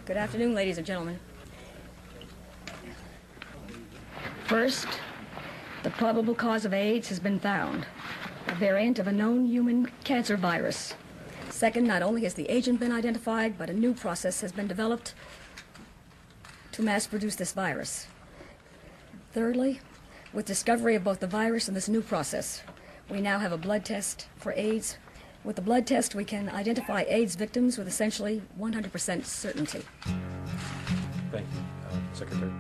Good afternoon, ladies and gentlemen. First, the probable cause of AIDS has been found, a variant of a known human cancer virus. Second, not only has the agent been identified, but a new process has been developed to mass produce this virus. Thirdly, with discovery of both the virus and this new process, we now have a blood test for AIDS. With the blood test, we can identify AIDS victims with essentially 100% certainty. Thank you, Secretary.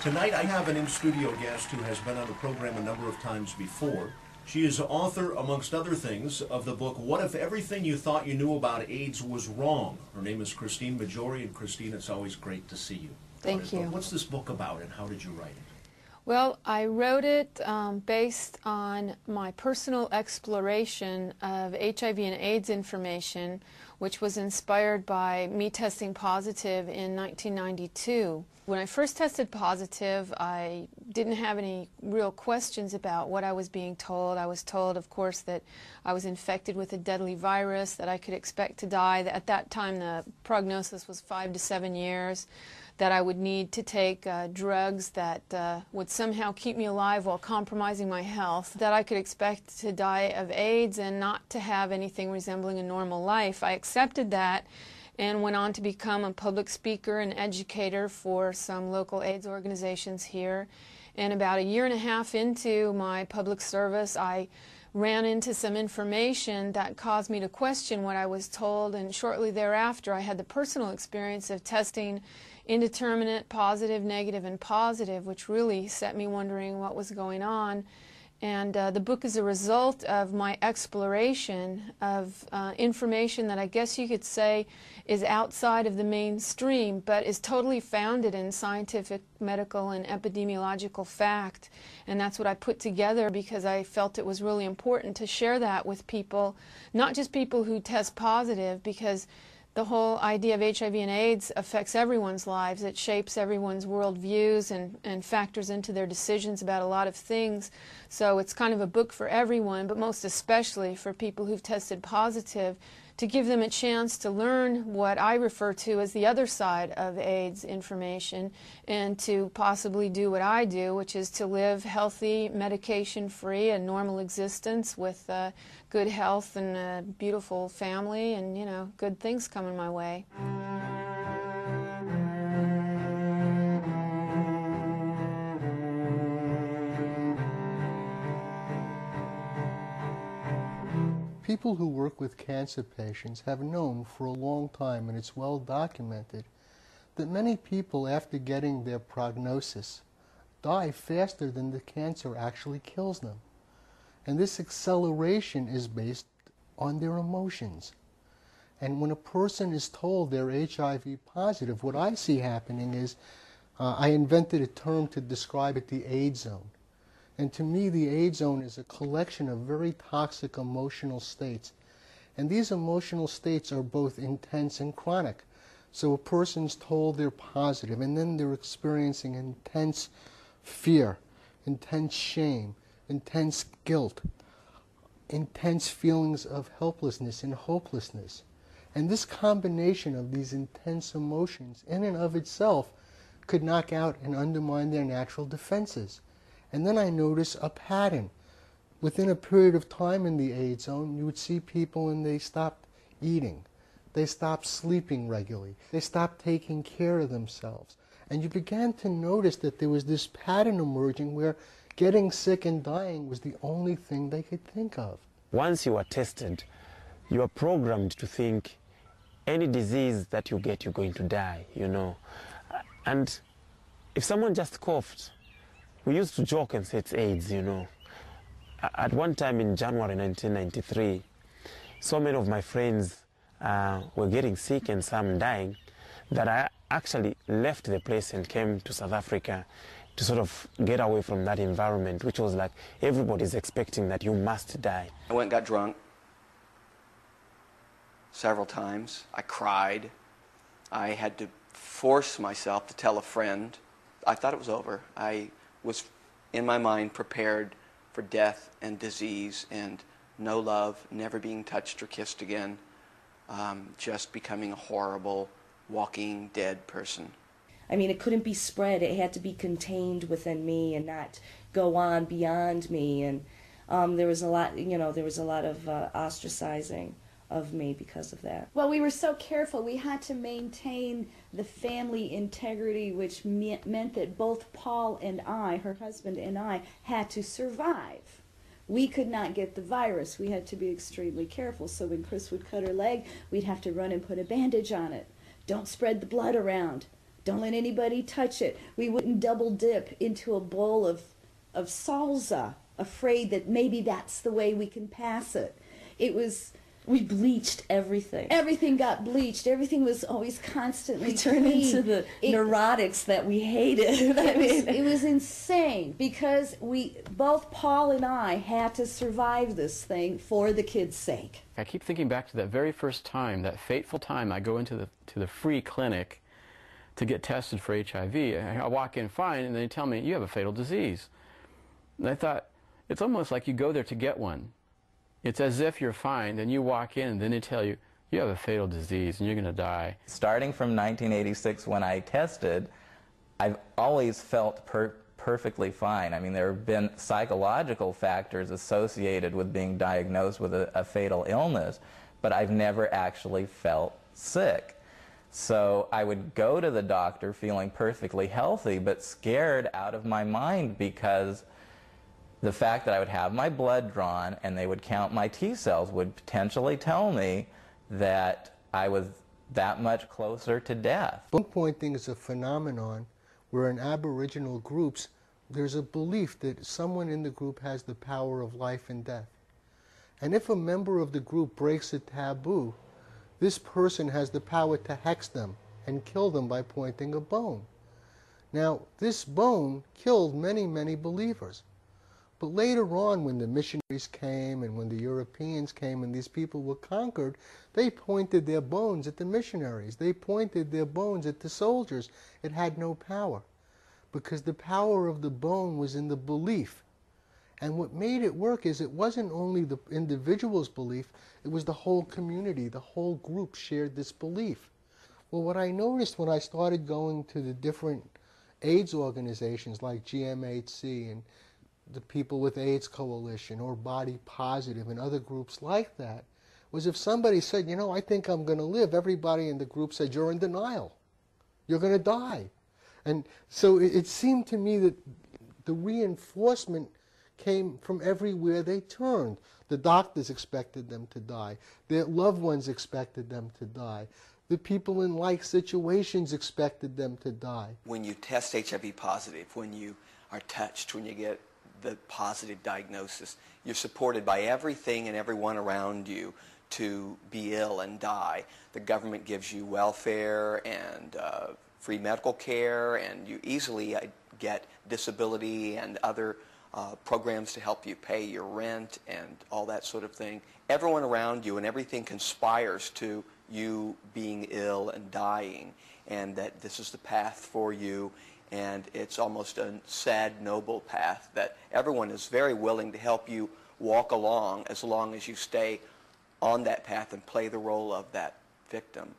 Tonight I have an in-studio guest who has been on the program a number of times before. She is author, amongst other things, of the book, What If Everything You Thought You Knew About AIDS Was Wrong? Her name is Christine Maggiore, and Christine, it's always great to see you. Thank you. What's this book about, and how did you write it? Well, I wrote it based on my personal exploration of HIV and AIDS information, which was inspired by me testing positive in 1992. When I first tested positive, I didn't have any real questions about what I was being told. I was told, of course, that I was infected with a deadly virus, that I could expect to die. At that time, the prognosis was 5 to 7 years, that I would need to take drugs that would somehow keep me alive while compromising my health, that I could expect to die of AIDS and not to have anything resembling a normal life. I accepted that and went on to become a public speaker and educator for some local AIDS organizations here. And about 1.5 years into my public service, I ran into some information that caused me to question what I was told, and shortly thereafter I had the personal experience of testing indeterminate, positive, negative, and positive, which really set me wondering what was going on. And the book is a result of my exploration of information that I guess you could say is outside of the mainstream, but is totally founded in scientific, medical, and epidemiological fact. And that's what I put together because I felt it was really important to share that with people, not just people who test positive, because The whole idea of HIV and AIDS affects everyone's lives. It shapes everyone's worldviews and factors into their decisions about a lot of things. So it's kind of a book for everyone, but most especially for people who've tested positive, to give them a chance to learn what I refer to as the other side of AIDS information, and to possibly do what I do, which is to live healthy, medication-free, a normal existence with good health and a beautiful family and, you know, good things coming my way. People who work with cancer patients have known for a long time, and it's well documented, that many people after getting their prognosis die faster than the cancer actually kills them. And this acceleration is based on their emotions. And when a person is told they're HIV positive, what I see happening is, I invented a term to describe it, the AIDS zone. And to me, the AIDS zone is a collection of very toxic emotional states. And these emotional states are both intense and chronic. So a person's told they're positive, and then they're experiencing intense fear, intense shame, intense guilt, intense feelings of helplessness and hopelessness. And this combination of these intense emotions in and of itself could knock out and undermine their natural defenses. And then I notice a pattern. Within a period of time in the AIDS zone, you would see people and they stopped eating. They stopped sleeping regularly. They stopped taking care of themselves. And you began to notice that there was this pattern emerging where getting sick and dying was the only thing they could think of. Once you are tested, you are programmed to think any disease that you get, you're going to die, you know. And if someone just coughed, we used to joke and say it's AIDS, you know. At one time in January 1993, so many of my friends were getting sick and some dying that I actually left the place and came to South Africa to sort of get away from that environment, which was like everybody's expecting that you must die. I went and got drunk several times. I cried. I had to force myself to tell a friend. I thought it was over. I was, in my mind, prepared for death and disease and no love, never being touched or kissed again, just becoming a horrible, walking, dead person. I mean, it couldn't be spread. It had to be contained within me and not go on beyond me. And there was a lot, you know, there was a lot of ostracizing of me because of that. Well, we were so careful. We had to maintain the family integrity, which meant that both Paul and I, her husband and I, had to survive. We could not get the virus. We had to be extremely careful. So when Chris would cut her leg, we'd have to run and put a bandage on it. Don't spread the blood around. Don't let anybody touch it. We wouldn't double dip into a bowl of salsa, afraid that maybe that's the way we can pass it. We bleached everything. Everything got bleached. Everything was always constantly We turned into the neurotics that we hated. It was insane because both Paul and I had to survive this thing for the kids' sake. I keep thinking back to that very first time, that fateful time I go into the free clinic to get tested for HIV. I walk in fine, and they tell me, you have a fatal disease. And I thought, it's almost like you go there to get one. It's as if you're fine, then you walk in, and then they tell you, you have a fatal disease, and you're going to die. Starting from 1986 when I tested, I've always felt perfectly fine. I mean, there have been psychological factors associated with being diagnosed with a fatal illness, but I've never actually felt sick. So I would go to the doctor feeling perfectly healthy, but scared out of my mind because the fact that I would have my blood drawn and they would count my T cells would potentially tell me that I was that much closer to death. Bone pointing is a phenomenon where in Aboriginal groups there's a belief that someone in the group has the power of life and death. And if a member of the group breaks a taboo, this person has the power to hex them and kill them by pointing a bone. Now, this bone killed many, many believers. But later on, when the missionaries came and when the Europeans came and these people were conquered, they pointed their bones at the missionaries. They pointed their bones at the soldiers. It had no power, because the power of the bone was in the belief. And what made it work is it wasn't only the individual's belief, it was the whole community, the whole group shared this belief. Well, what I noticed when I started going to the different AIDS organizations like GMHC and the People with AIDS Coalition or Body Positive and other groups like that, was if somebody said, you know, I think I'm going to live, everybody in the group said, you're in denial. You're going to die. And so it seemed to me that the reinforcement came from everywhere they turned. The doctors expected them to die. Their loved ones expected them to die. The people in like situations expected them to die. When you test HIV positive, when you are touched, when you get the positive diagnosis, you're supported by everything and everyone around you to be ill and die. The government gives you welfare and free medical care, and you easily get disability and other programs to help you pay your rent and all that sort of thing. Everyone around you and everything conspires to you being ill and dying, and that this is the path for you, and it's almost a sad, noble path that everyone is very willing to help you walk along as long as you stay on that path and play the role of that victim.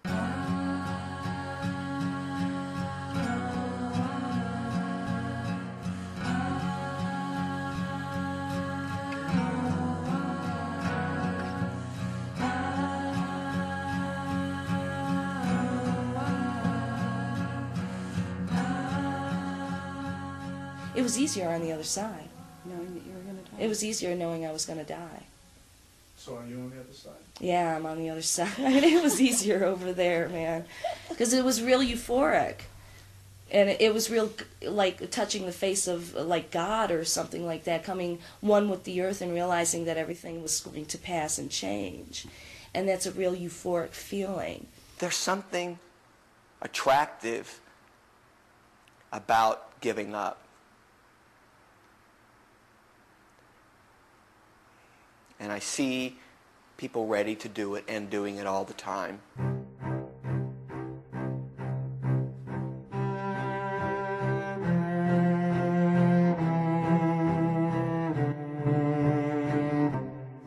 It was easier on the other side. Knowing that you were going to die. It was easier knowing I was going to die. So are you on the other side? Yeah, I'm on the other side. It was easier over there, man, because it was real euphoric, and it was real, like touching the face of like God or something like that, coming one with the earth and realizing that everything was going to pass and change, and that's a real euphoric feeling. There's something attractive about giving up. And I see people ready to do it and doing it all the time.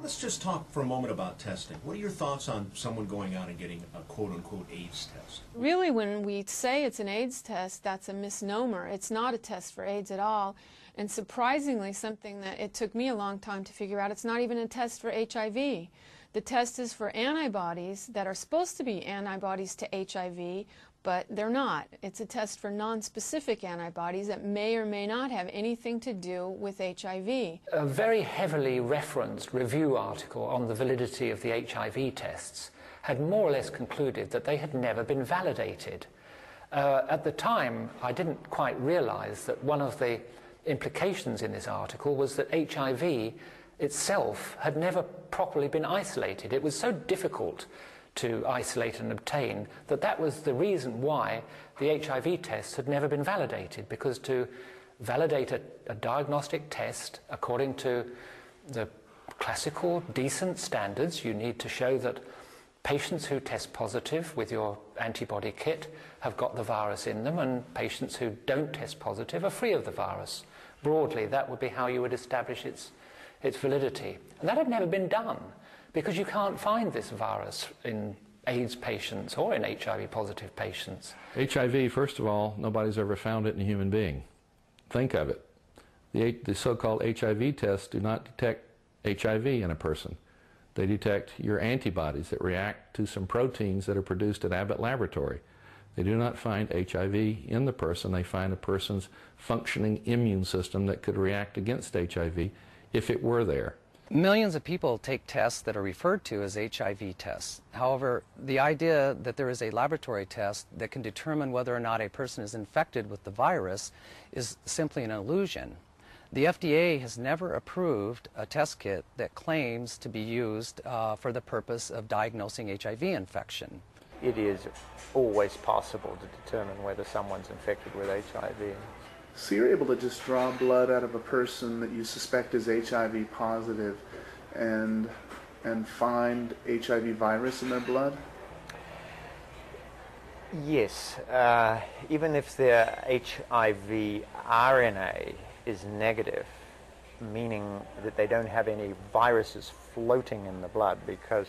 Let's just talk for a moment about testing. What are your thoughts on someone going out and getting a quote-unquote AIDS test? Really, when we say it's an AIDS test, that's a misnomer. It's not a test for AIDS at all. And surprisingly, something that it took me a long time to figure out, it's not even a test for HIV. The test is for antibodies that are supposed to be antibodies to HIV, but they're not. It's a test for non-specific antibodies that may or may not have anything to do with HIV. A very heavily referenced review article on the validity of the HIV tests had more or less concluded that they had never been validated. At the time, I didn't quite realize that one of the implications in this article was that HIV itself had never properly been isolated. It was so difficult to isolate and obtain that that was the reason why the HIV tests had never been validated, because to validate a diagnostic test according to the classical decent standards, you need to show that patients who test positive with your antibody kit have got the virus in them, and patients who don't test positive are free of the virus. Broadly, that would be how you would establish its validity. And that had never been done, because you can't find this virus in AIDS patients or in HIV positive patients. HIV, first of all, nobody's ever found it in a human being. Think of it. The so-called HIV tests do not detect HIV in a person. They detect your antibodies that react to some proteins that are produced at Abbott Laboratory. They do not find HIV in the person. They find a person's functioning immune system that could react against HIV if it were there. Millions of people take tests that are referred to as HIV tests. However, the idea that there is a laboratory test that can determine whether or not a person is infected with the virus is simply an illusion. The FDA has never approved a test kit that claims to be used for the purpose of diagnosing HIV infection. It is always possible to determine whether someone's infected with HIV. So you're able to just draw blood out of a person that you suspect is HIV positive and find HIV virus in their blood? Yes. Even if their HIV RNA is negative, meaning that they don't have any viruses floating in the blood, because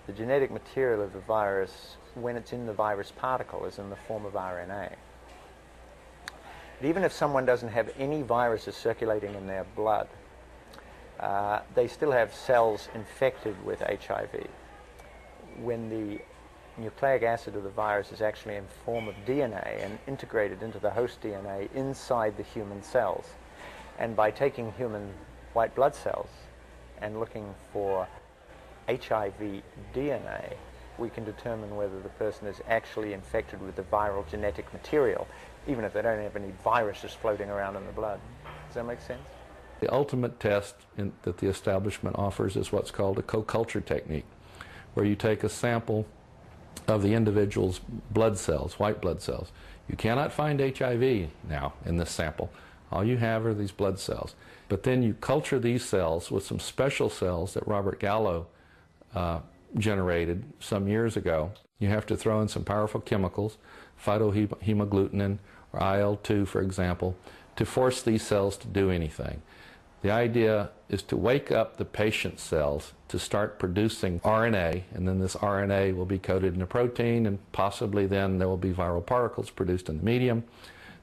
the genetic material of the virus, when it's in the virus particle, is in the form of RNA. But even if someone doesn't have any viruses circulating in their blood, they still have cells infected with HIV. When the nucleic acid of the virus is actually in form of DNA and integrated into the host DNA inside the human cells. And by taking human white blood cells and looking for HIV DNA, we can determine whether the person is actually infected with the viral genetic material, even if they don't have any viruses floating around in the blood. Does that make sense? The ultimate test that the establishment offers is what's called a co-culture technique, where you take a sample of the individual's blood cells, white blood cells. You cannot find HIV now in this sample. All you have are these blood cells. But then you culture these cells with some special cells that Robert Gallo generated some years ago. You have to throw in some powerful chemicals, phytohemagglutinin or IL-2, for example, to force these cells to do anything. The idea is to wake up the patient cells to start producing RNA, and then this RNA will be coated in a protein, and possibly then there will be viral particles produced in the medium.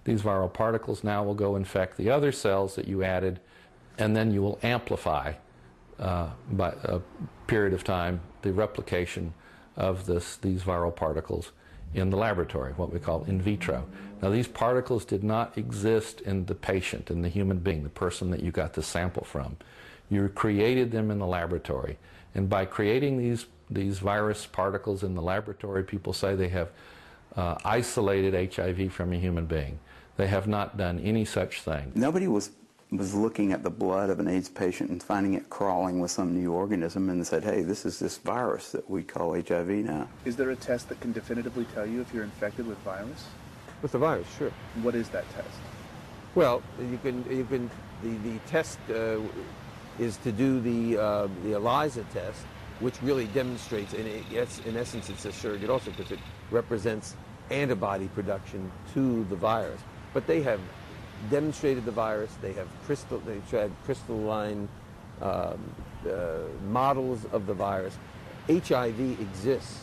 These viral particles now will go infect the other cells that you added, and then you will amplify by a period of time the replication of these viral particles in the laboratory, what we call in vitro. Now, these particles did not exist in the patient, in the human being, the person that you got the sample from. You created them in the laboratory. And by creating these virus particles in the laboratory, people say they have isolated HIV from a human being. They have not done any such thing. Nobody was looking at the blood of an AIDS patient and finding it crawling with some new organism and said, hey, this is this virus that we call HIV now. Is there a test that can definitively tell you if you're infected with virus? With the virus, sure. What is that test? Well, the test is to do the ELISA test, which really demonstrates, and in essence it's a surrogate also because it represents antibody production to the virus. But they have demonstrated the virus. They've had crystalline models of the virus. HIV exists.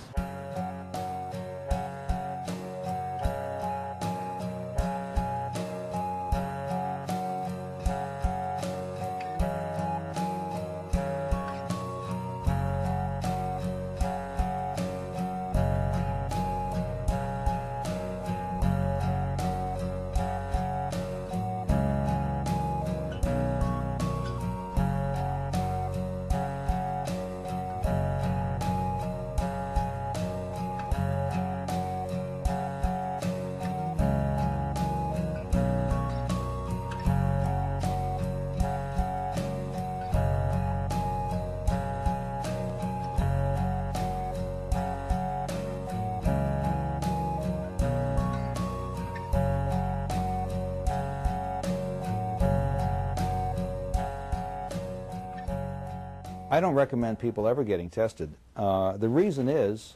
I don't recommend people ever getting tested. The reason is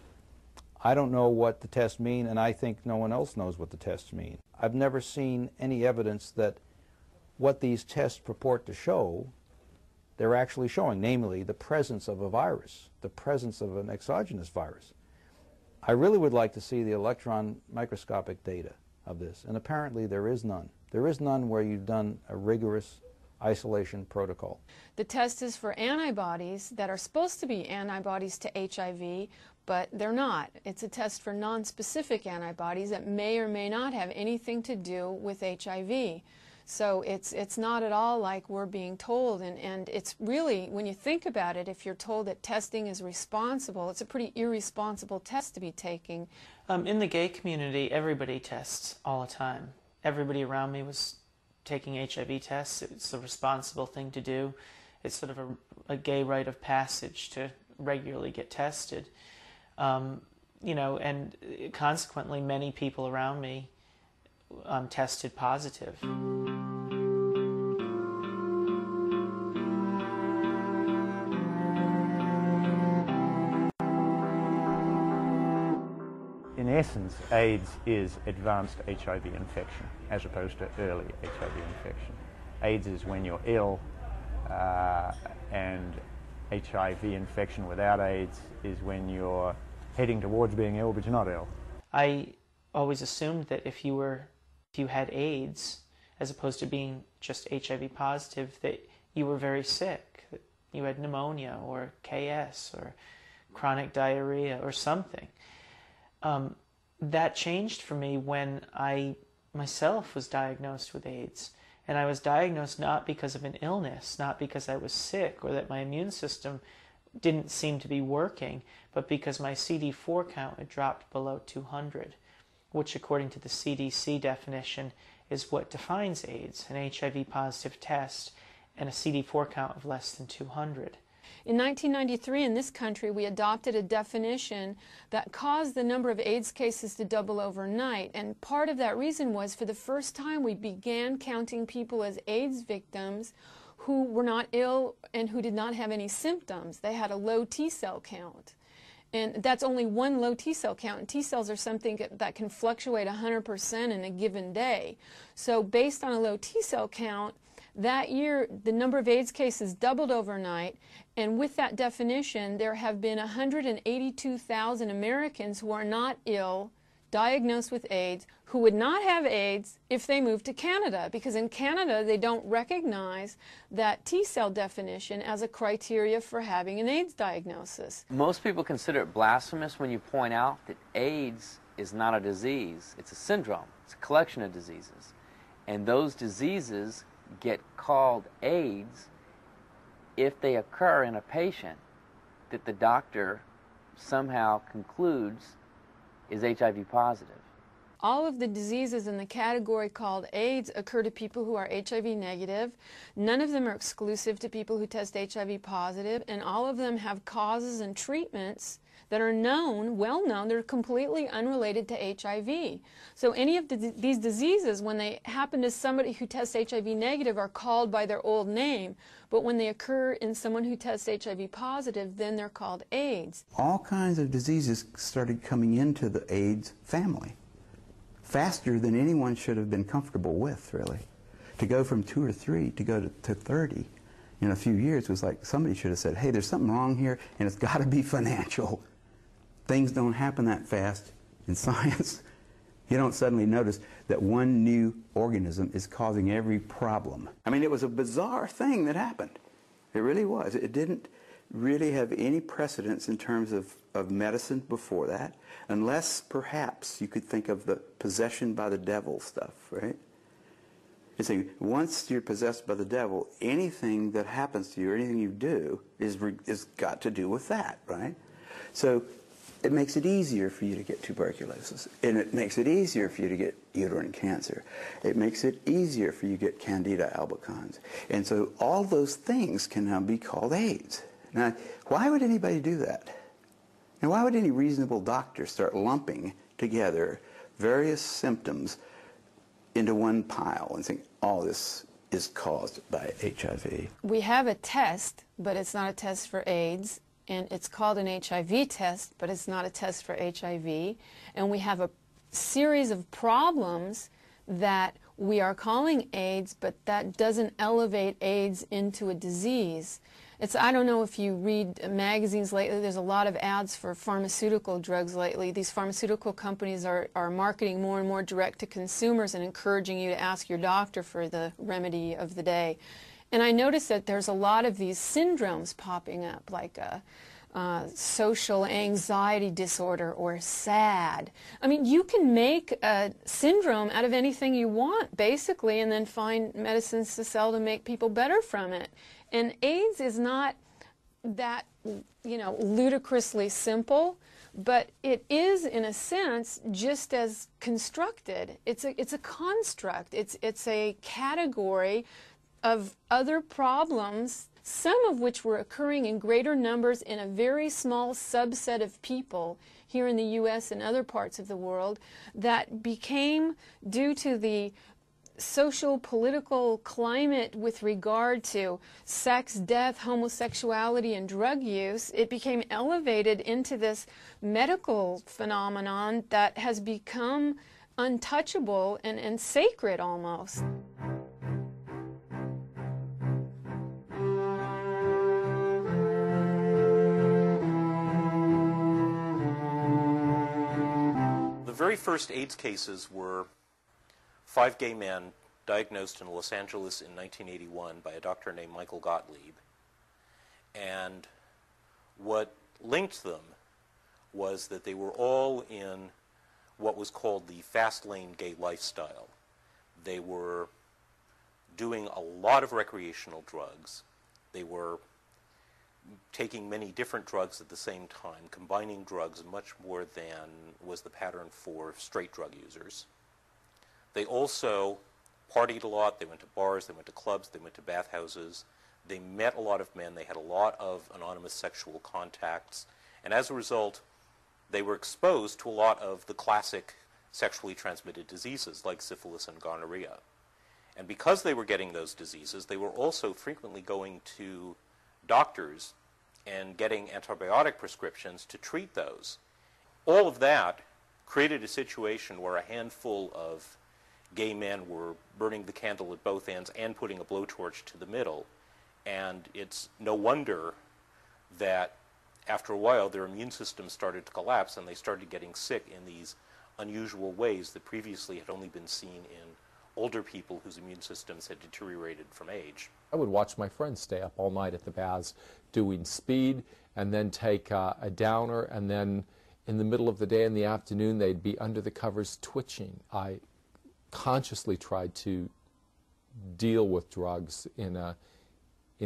I don't know what the tests mean, and I think no one else knows what the tests mean. I've never seen any evidence that what these tests purport to show, they're actually showing, namely the presence of a virus, the presence of an exogenous virus. I really would like to see the electron microscopic data of this, and apparently there is none. There is none where you've done a rigorous isolation protocol. The test is for antibodies that are supposed to be antibodies to HIV, but they're not. It's a test for non-specific antibodies that may or may not have anything to do with HIV. So it's not at all like we're being told, and it's really, when you think about it, if you're told that testing is responsible, it's a pretty irresponsible test to be taking. In the gay community, everybody tests all the time. Everybody around me was taking HIV tests. It's the responsible thing to do. It's sort of a gay rite of passage to regularly get tested. You know, and consequently many people around me tested positive. In essence, AIDS is advanced HIV infection as opposed to early HIV infection. AIDS is when you're ill, and HIV infection without AIDS is when you're heading towards being ill but you're not ill. I always assumed that if you had AIDS, as opposed to being just HIV positive, that you were very sick, that you had pneumonia or KS or chronic diarrhea or something. That changed for me when I myself was diagnosed with AIDS. And I was diagnosed not because of an illness, not because I was sick or that my immune system didn't seem to be working, but because my CD4 count had dropped below 200, which according to the CDC definition is what defines AIDS, an HIV-positive test and a CD4 count of less than 200. In 1993, in this country, we adopted a definition that caused the number of AIDS cases to double overnight. And part of that reason was, for the first time, we began counting people as AIDS victims who were not ill and who did not have any symptoms. They had a low T-cell count. And that's only one low T-cell count. And T-cells are something that can fluctuate 100% in a given day. So based on a low T-cell count, that year, the number of AIDS cases doubled overnight, and with that definition, there have been 182,000 Americans who are not ill, diagnosed with AIDS, who would not have AIDS if they moved to Canada, because in Canada, they don't recognize that T-cell definition as a criteria for having an AIDS diagnosis. Most people consider it blasphemous when you point out that AIDS is not a disease, it's a syndrome, it's a collection of diseases, and those diseases get called AIDS if they occur in a patient that the doctor somehow concludes is HIV positive. All of the diseases in the category called AIDS occur to people who are HIV negative. None of them are exclusive to people who test HIV positive, and all of them have causes and treatments that are known, well known, they're completely unrelated to HIV. So any of these diseases, when they happen to somebody who tests HIV negative, are called by their old name, but when they occur in someone who tests HIV positive, then they're called AIDS. All kinds of diseases started coming into the AIDS family faster than anyone should have been comfortable with, really. To go from 2 or 3 to go to 30 in a few years was like somebody should have said, hey, there's something wrong here, and it's got to be financial. Things don't happen that fast in science. You don't suddenly notice that one new organism is causing every problem. I mean, it was a bizarre thing that happened. It really was. It didn't really have any precedence in terms of medicine before that, unless perhaps you could think of the possession by the devil stuff, right? You see, once you're possessed by the devil, anything that happens to you or anything you do is got to do with that, right? So it makes it easier for you to get tuberculosis, and it makes it easier for you to get uterine cancer. It makes it easier for you to get Candida albicans. And so all those things can now be called AIDS. Now, why would anybody do that? And why would any reasonable doctor start lumping together various symptoms into one pile and saying, all this is caused by HIV? We have a test, but it's not a test for AIDS. And it's called an HIV test, but it's not a test for HIV. And we have a series of problems that we are calling AIDS, but that doesn't elevate AIDS into a disease. I don't know if you read magazines lately, there's a lot of ads for pharmaceutical drugs lately. These pharmaceutical companies are marketing more and more direct to consumers and encouraging you to ask your doctor for the remedy of the day. And I noticed that there's a lot of these syndromes popping up, like a social anxiety disorder or SAD. I mean, you can make a syndrome out of anything you want, basically, and then find medicines to sell to make people better from it. And AIDS is not that, ludicrously simple, but it is, in a sense, just as constructed. It's a construct. It's a category of other problems some of which were occurring in greater numbers in a very small subset of people here in the U.S. and other parts of the world, that became, due to the social political climate with regard to sex, death, homosexuality, and drug use, it became elevated into this medical phenomenon that has become untouchable and sacred almost. The very first AIDS cases were 5 gay men diagnosed in Los Angeles in 1981 by a doctor named Michael Gottlieb. And what linked them was that they were all in what was called the fast lane gay lifestyle. They were doing a lot of recreational drugs. They were taking many different drugs at the same time, combining drugs much more than was the pattern for straight drug users. They also partied a lot. They went to bars, they went to clubs, they went to bathhouses. They met a lot of men. They had a lot of anonymous sexual contacts. And as a result, they were exposed to a lot of the classic sexually transmitted diseases like syphilis and gonorrhea. And because they were getting those diseases, they were also frequently going to doctors and getting antibiotic prescriptions to treat those. All of that created a situation where a handful of gay men were burning the candle at both ends and putting a blowtorch to the middle. And it's no wonder that after a while their immune systems started to collapse and they started getting sick in these unusual ways that previously had only been seen in older people whose immune systems had deteriorated from age. I would watch my friends stay up all night at the baths doing speed and then take a downer, and then in the middle of the day in the afternoon they'd be under the covers twitching. I consciously tried to deal with drugs in a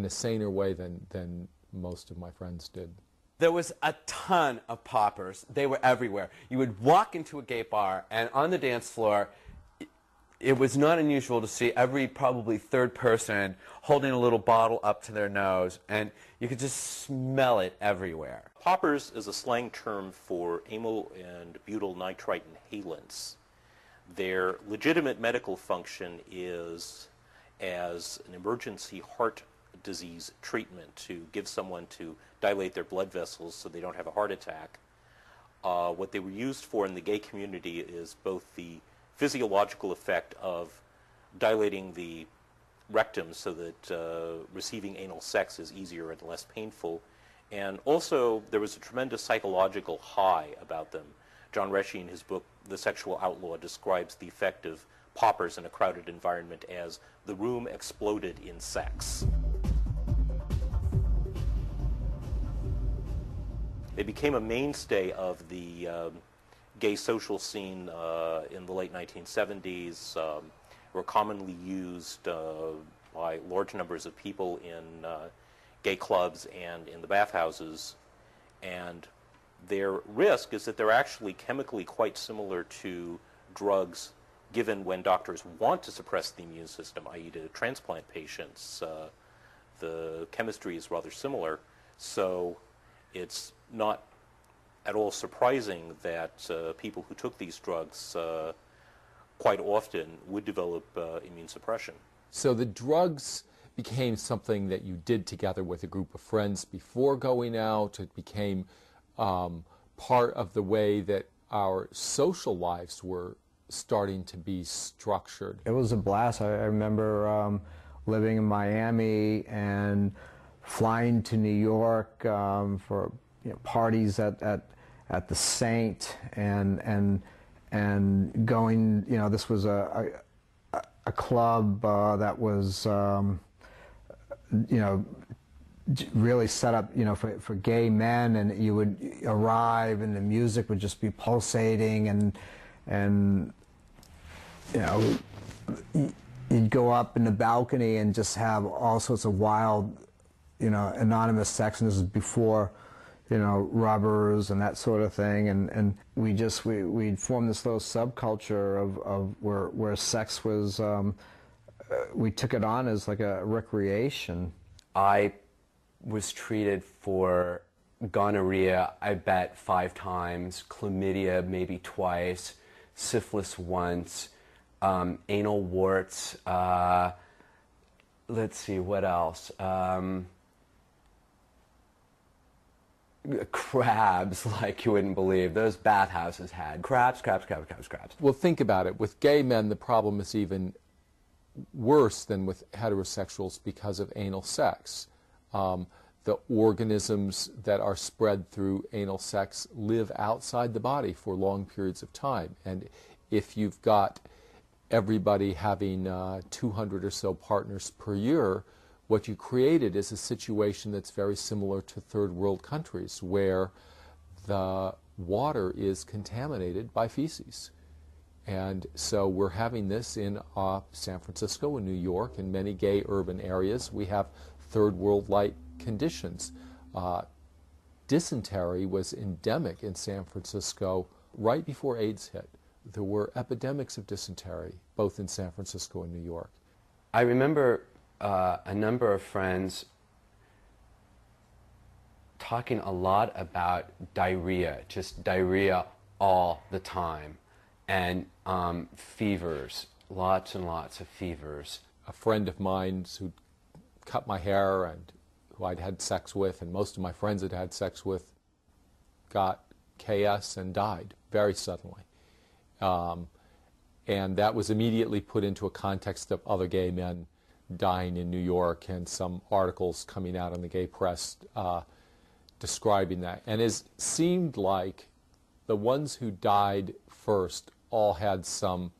saner way than most of my friends did. There was a ton of poppers. They were everywhere. You would walk into a gay bar, and on the dance floor, it was not unusual to see every probably third person holding a little bottle up to their nose, and you could just smell it everywhere. Poppers is a slang term for amyl and butyl nitrite inhalants. Their legitimate medical function is as an emergency heart disease treatment, to give someone to dilate their blood vessels so they don't have a heart attack. What they were used for in the gay community is both the physiological effect of dilating the rectum so that receiving anal sex is easier and less painful, and also there was a tremendous psychological high about them. John Reschi, in his book The Sexual Outlaw, describes the effect of poppers in a crowded environment as the room exploded in sex. They became a mainstay of the gay social scene in the late 1970s, were commonly used by large numbers of people in gay clubs and in the bathhouses. And their risk is that they're actually chemically quite similar to drugs given when doctors want to suppress the immune system, i.e. to transplant patients. The chemistry is rather similar, so it's not at all surprising that people who took these drugs quite often would develop immune suppression. So the drugs became something that you did together with a group of friends before going out. It became part of the way that our social lives were starting to be structured. It was a blast. I remember living in Miami and flying to New York for parties at the Saint and going. This was a club that was really set up for gay men, and you would arrive and the music would just be pulsating, and you'd go up in the balcony and just have all sorts of wild anonymous sex, and this is before rubbers and that sort of thing, and we'd formed this little subculture of where sex was, we took it on as like a recreation. I was treated for gonorrhea, I bet 5 times, chlamydia maybe twice, syphilis once, anal warts, let's see, what else? Crabs, like you wouldn't believe. Those bathhouses had crabs. Well, think about it. With gay men, the problem is even worse than with heterosexuals because of anal sex. The organisms that are spread through anal sex live outside the body for long periods of time. And if you've got everybody having 200 or so partners per year, what you created is a situation that's very similar to third world countries where the water is contaminated by feces. And so we're having this in San Francisco and New York and many gay urban areas. We have third world-like conditions. Dysentery was endemic in San Francisco right before AIDS hit. There were epidemics of dysentery, both in San Francisco and New York. I remember a number of friends talking a lot about diarrhea, just diarrhea all the time, and fevers, lots and lots of fevers. A friend of mine who cut my hair and who I'd had sex with, and most of my friends had had sex with, got KS and died very suddenly. And that was immediately put into a context of other gay men dying in New York and some articles coming out in the gay press describing that. And it seemed like the ones who died first all had some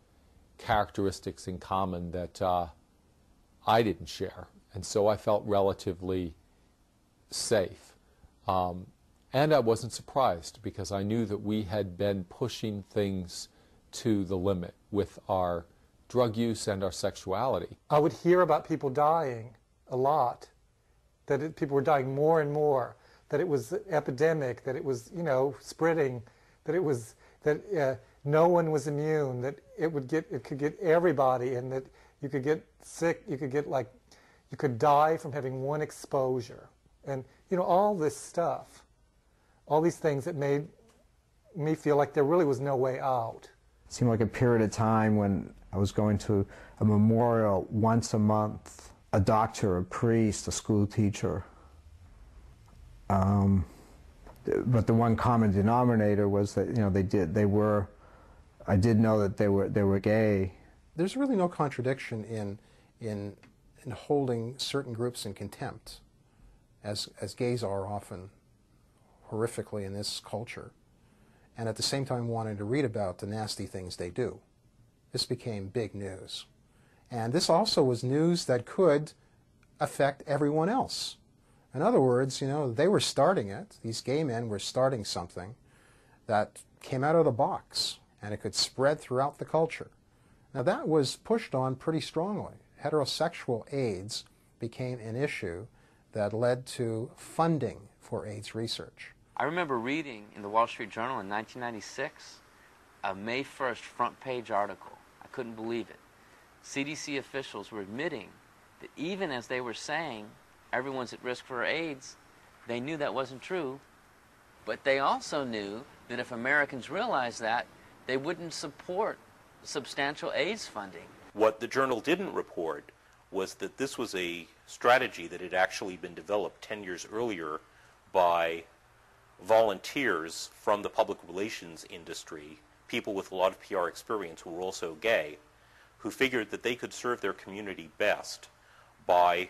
characteristics in common that I didn't share. And so I felt relatively safe. And I wasn't surprised because I knew that we had been pushing things to the limit with our drug use and our sexuality. I would hear about people dying a lot, that people were dying more and more, that it was an epidemic, that it was, you know, spreading, that it was, that no one was immune, that it could get everybody, and that you could get sick, you could die from having one exposure. And, you know, all this stuff, all these things that made me feel like there really was no way out. It seemed like a period of time when I was going to a memorial once a month, a doctor, a priest, a school teacher. But the one common denominator was that, you know, I did know that they were gay. There's really no contradiction in holding certain groups in contempt, as gays are often horrifically in this culture, and at the same time wanting to read about the nasty things they do. This became big news. And this also was news that could affect everyone else. In other words, you know, they were starting it. These gay men were starting something that came out of the box, and it could spread throughout the culture. Now that was pushed on pretty strongly. Heterosexual AIDS became an issue that led to funding for AIDS research. I remember reading in the Wall Street Journal in 1996 a May 1st front page article. I couldn't believe it. CDC officials were admitting that even as they were saying everyone's at risk for AIDS, they knew that wasn't true, but they also knew that if Americans realized that, they wouldn't support substantial AIDS funding. What the journal didn't report was that this was a strategy that had actually been developed 10 years earlier by volunteers from the public relations industry, people with a lot of PR experience who were also gay, who figured that they could serve their community best by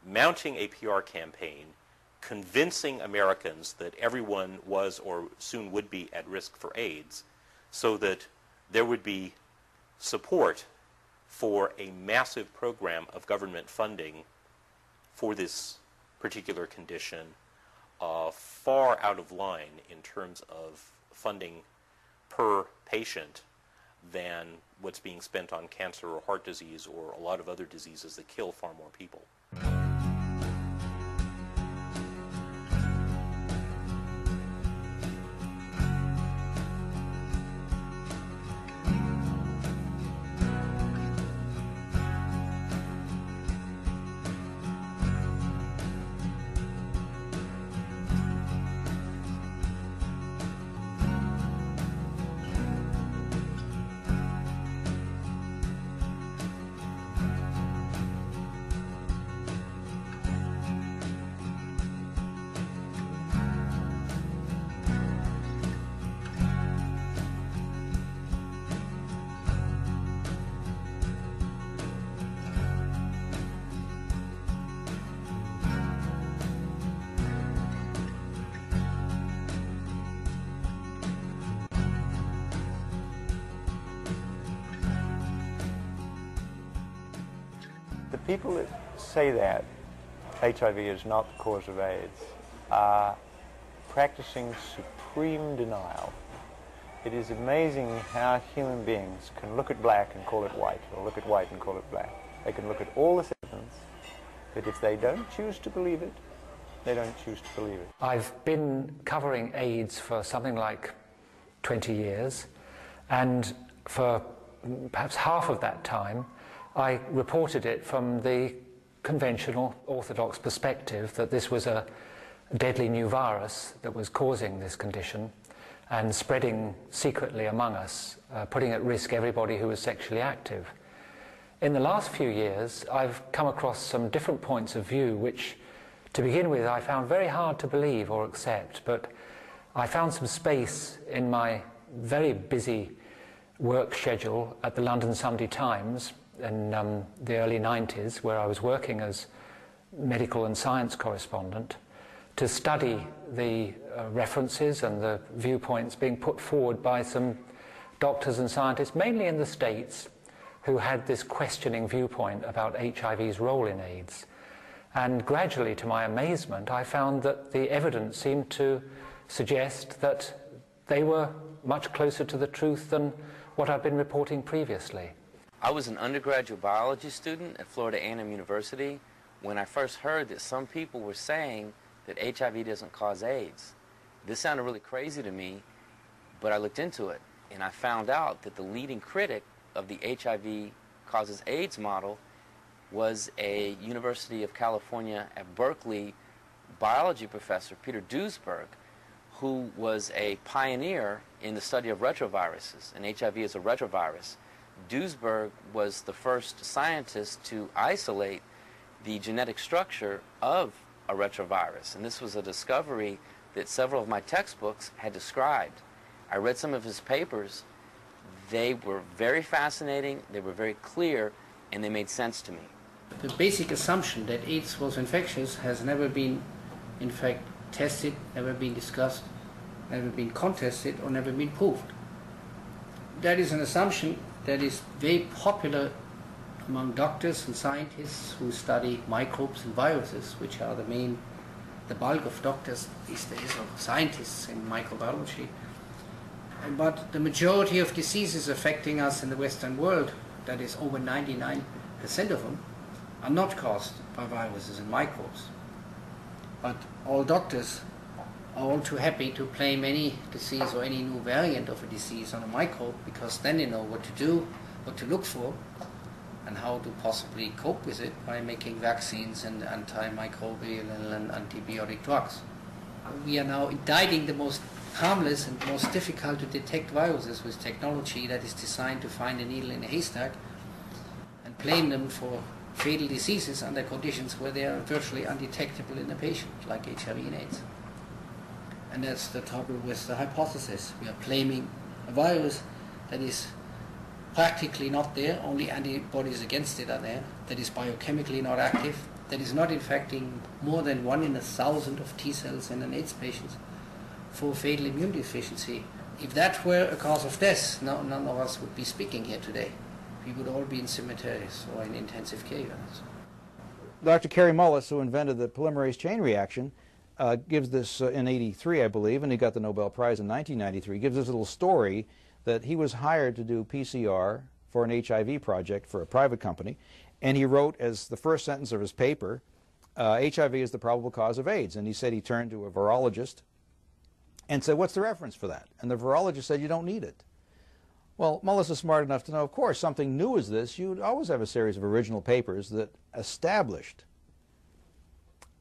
mounting a PR campaign, convincing Americans that everyone was or soon would be at risk for AIDS, so that there would be support for a massive program of government funding for this particular condition, far out of line in terms of funding per patient than what's being spent on cancer or heart disease or a lot of other diseases that kill far more people. People that say that HIV is not the cause of AIDS are practicing supreme denial. It is amazing how human beings can look at black and call it white, or look at white and call it black. They can look at all this evidence, but if they don't choose to believe it, they don't choose to believe it. I've been covering AIDS for something like 20 years, and for perhaps half of that time, I reported it from the conventional orthodox perspective that this was a deadly new virus that was causing this condition and spreading secretly among us, putting at risk everybody who was sexually active. In the last few years, I've come across some different points of view which, to begin with, I found very hard to believe or accept, but I found some space in my very busy work schedule at the London Sunday Times in the early 90s, where I was working as medical and science correspondent, to study the references and the viewpoints being put forward by some doctors and scientists, mainly in the States, who had this questioning viewpoint about HIV's role in AIDS. And gradually, to my amazement, I found that the evidence seemed to suggest that they were much closer to the truth than what I've been reporting previously. I was an undergraduate biology student at Florida A&M University when I first heard that some people were saying that HIV doesn't cause AIDS. This sounded really crazy to me, but I looked into it, and I found out that the leading critic of the HIV causes AIDS model was a University of California at Berkeley biology professor, Peter Duesberg, who was a pioneer in the study of retroviruses, and HIV is a retrovirus. Duesberg was the first scientist to isolate the genetic structure of a retrovirus, and this was a discovery that several of my textbooks had described. I read some of his papers. They were very fascinating, they were very clear, and they made sense to me. The basic assumption that AIDS was infectious has never been, in fact, tested, never been discussed, never been contested, or never been proved. That is an assumption that is very popular among doctors and scientists who study microbes and viruses, which are the bulk of doctors these days, or scientists in microbiology. But the majority of diseases affecting us in the Western world, that is over 99% of them, are not caused by viruses and microbes. But all doctors are all too happy to blame any disease or any new variant of a disease on a microbe, because then they know what to do, what to look for, and how to possibly cope with it by making vaccines and antimicrobial and antibiotic drugs. We are now indicting the most harmless and most difficult to detect viruses with technology that is designed to find a needle in a haystack and blame them for fatal diseases under conditions where they are virtually undetectable in a patient, like HIV and AIDS. And that's the trouble with the hypothesis. We are blaming a virus that is practically not there, only antibodies against it are there, that is biochemically not active, that is not infecting more than 1 in 1,000 of T cells in an AIDS patient for fatal immune deficiency. If that were a cause of death, none of us would be speaking here today. We would all be in cemeteries or in intensive care units. Dr. Kary Mullis, who invented the polymerase chain reaction, gives this in '83, I believe, and he got the Nobel Prize in 1993, gives this little story that he was hired to do PCR for an HIV project for a private company, and he wrote as the first sentence of his paper, HIV is the probable cause of AIDS. And he said he turned to a virologist and said, what's the reference for that? And the virologist said, you don't need it. Well, Mullis is smart enough to know, of course, something new as this, you'd always have a series of original papers that established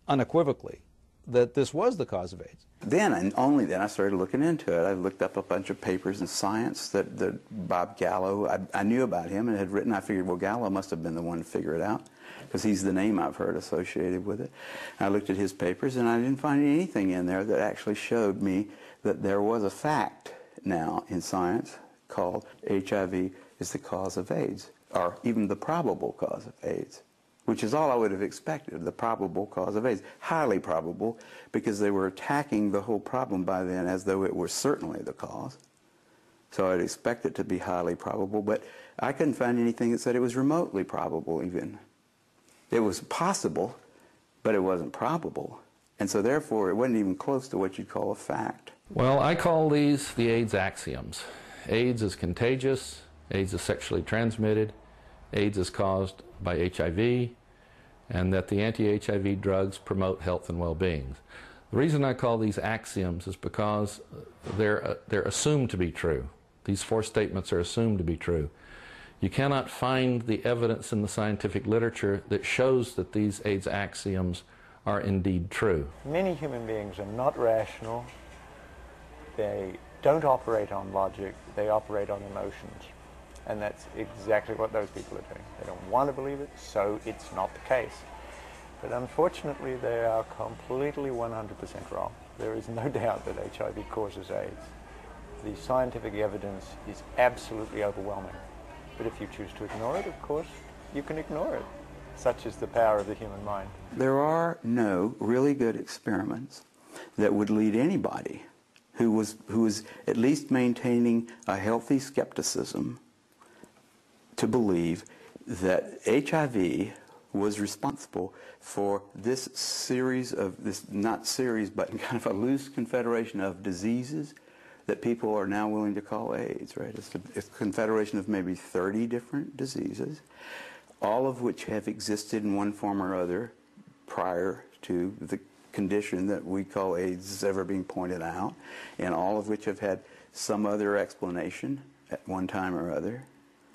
unequivocally that this was the cause of AIDS. Then, and only then, I started looking into it. I looked up a bunch of papers in Science that Bob Gallo, I knew about him and had written. I figured, well, Gallo must have been the one to figure it out, because he's the name I've heard associated with it. And I looked at his papers, and I didn't find anything in there that actually showed me that there was a fact now in science called HIV is the cause of AIDS, or even the probable cause of AIDS, which is all I would have expected, the probable cause of AIDS. Highly probable, because they were attacking the whole problem by then as though it were certainly the cause. So I'd expect it to be highly probable, but I couldn't find anything that said it was remotely probable even. It was possible, but it wasn't probable. And so therefore, it wasn't even close to what you'd call a fact. Well, I call these the AIDS axioms. AIDS is contagious, AIDS is sexually transmitted, AIDS is caused by HIV, and that the anti-HIV drugs promote health and well-being. The reason I call these axioms is because they're assumed to be true. These four statements are assumed to be true. You cannot find the evidence in the scientific literature that shows that these AIDS axioms are indeed true. Many human beings are not rational. They don't operate on logic. They operate on emotions. And that's exactly what those people are doing. They don't want to believe it, so it's not the case. But unfortunately, they are completely 100% wrong. There is no doubt that HIV causes AIDS. The scientific evidence is absolutely overwhelming. But if you choose to ignore it, of course, you can ignore it. Such is the power of the human mind. There are no really good experiments that would lead anybody who was at least maintaining a healthy skepticism to believe that HIV was responsible for this series of, not series, but kind of a loose confederation of diseases that people are now willing to call AIDS, right? It's a confederation of maybe 30 different diseases, all of which have existed in one form or other prior to the condition that we call AIDS ever being pointed out, and all of which have had some other explanation at one time or other.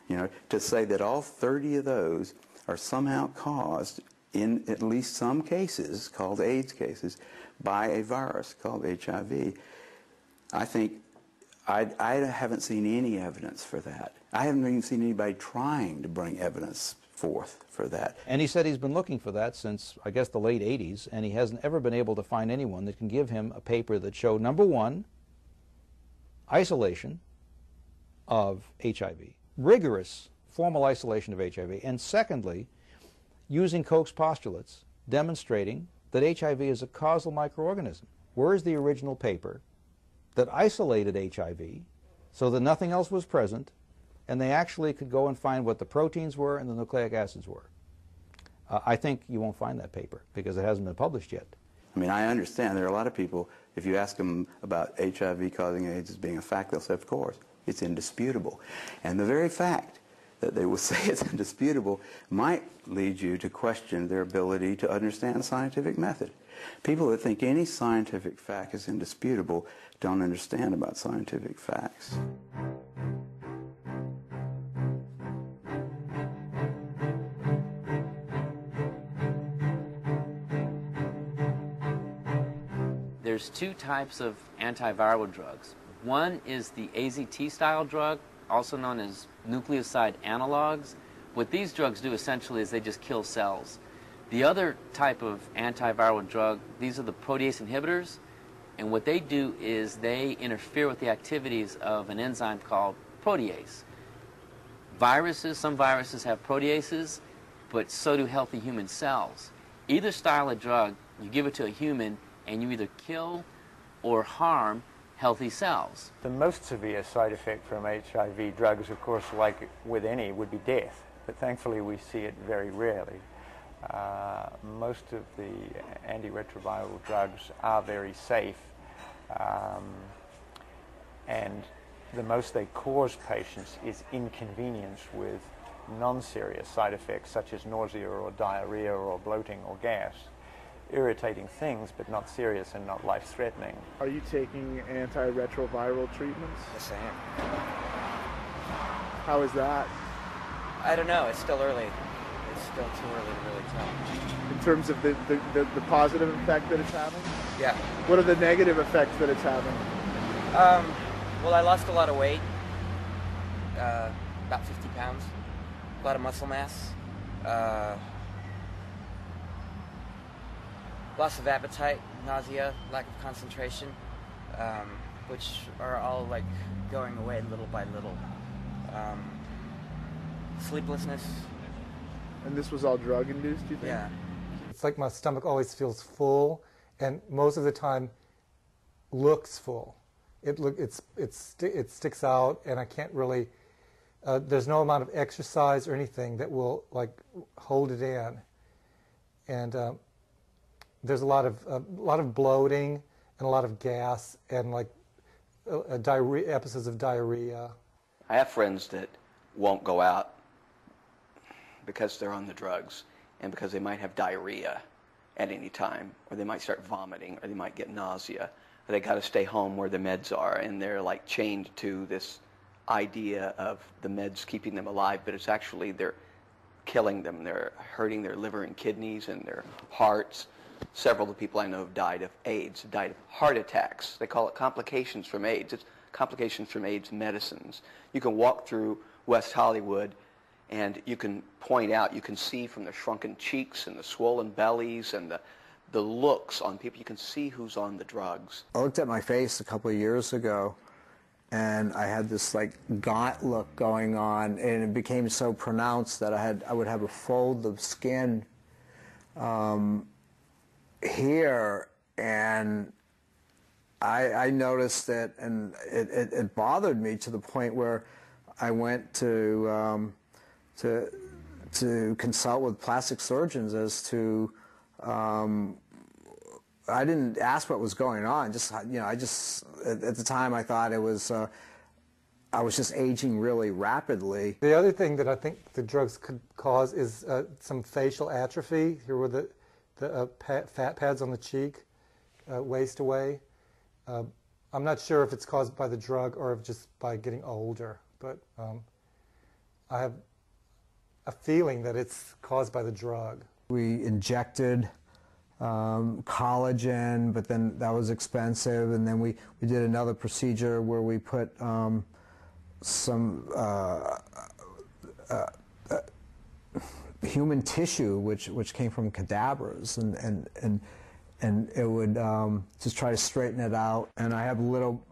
You know, to say that all 30 of those are somehow caused, in at least some cases, called AIDS cases, by a virus called HIV, I think I haven't seen any evidence for that. I haven't even seen anybody trying to bring evidence forth for that. And he said he's been looking for that since, I guess, the late 80s, and he hasn't ever been able to find anyone that can give him a paper that showed, number one, isolation of HIV, rigorous formal isolation of HIV, and secondly, using Koch's postulates, demonstrating that HIV is a causal microorganism. Where is the original paper that isolated HIV so that nothing else was present, and they actually could go and find what the proteins were and the nucleic acids were? I think you won't find that paper because it hasn't been published yet. I mean, I understand there are a lot of people, if you ask them about HIV causing AIDS as being a fact, they'll say, of course, it's indisputable. And the very fact that they will say it's indisputable might lead you to question their ability to understand scientific method. People that think any scientific fact is indisputable don't understand about scientific facts. There's two types of antiviral drugs. One is the AZT-style drug, also known as nucleoside analogs. What these drugs do essentially is they just kill cells. The other type of antiviral drug, these are the protease inhibitors, and what they do is they interfere with the activities of an enzyme called protease. Viruses, some viruses have proteases, but so do healthy human cells. Either style of drug, you give it to a human and you either kill or harm healthy cells. The most severe side effect from HIV drugs, of course, like with any, would be death. But thankfully we see it very rarely. Most of the antiretroviral drugs are very safe, and the most they cause patients is inconvenience with non-serious side effects such as nausea or diarrhea or bloating or gas. Irritating things, but not serious and not life-threatening. Are you taking antiretroviral treatments? Yes, I am. How is that? I don't know. It's still early. It's still too early to really tell. In terms of the positive effect that it's having? Yeah. What are the negative effects that it's having? Well, I lost a lot of weight, about 50 pounds, a lot of muscle mass, loss of appetite, nausea, lack of concentration, which are all like going away little by little. Sleeplessness. And this was all drug-induced, you think? Yeah. It's like my stomach always feels full, and most of the time looks full. It sticks out, and I can't really. There's no amount of exercise or anything that will like hold it in. and there's a lot of bloating and a lot of gas and like diarrhea, episodes of diarrhea. I have friends that won't go out because they're on the drugs and because they might have diarrhea at any time, or they might start vomiting, or they might get nausea. They got to stay home where the meds are, and they're like chained to this idea of the meds keeping them alive, but it's actually they're killing them. They're hurting their liver and kidneys and their hearts. Several of the people I know have died of AIDS, died of heart attacks. They call it complications from AIDS. It's complications from AIDS medicines. You can walk through West Hollywood and you can point out, you can see from the shrunken cheeks and the swollen bellies and the looks on people, you can see who's on the drugs. I looked at my face a couple of years ago, and I had this like gaunt look going on, and it became so pronounced that I would have a fold of skin here, and I noticed it, and it bothered me to the point where I went to consult with plastic surgeons as to I didn't ask what was going on. Just at the time I thought it was I was just aging really rapidly. The other thing that I think the drugs could cause is some facial atrophy. Here were the fat pads on the cheek waste away. I'm not sure if it's caused by the drug or if just by getting older, but I have a feeling that it's caused by the drug. We injected collagen, but then that was expensive, and then we did another procedure where we put some human tissue which came from cadavers, and it would just try to straighten it out. And I have little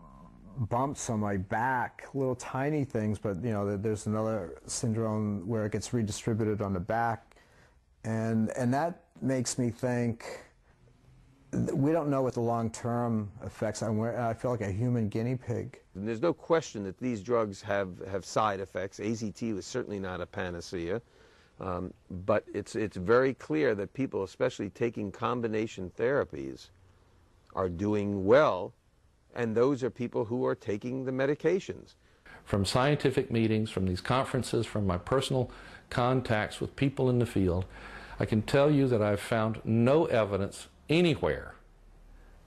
bumps on my back, little tiny things, but there's another syndrome where it gets redistributed on the back, and that makes me think we don't know what the long-term effects are. I feel like a human guinea pig. And there's no question that these drugs have side effects. AZT was certainly not a panacea, but it's very clear that people, especially taking combination therapies, are doing well, and those are people who are taking the medications. From scientific meetings, from these conferences, from my personal contacts with people in the field, I can tell you that I've found no evidence anywhere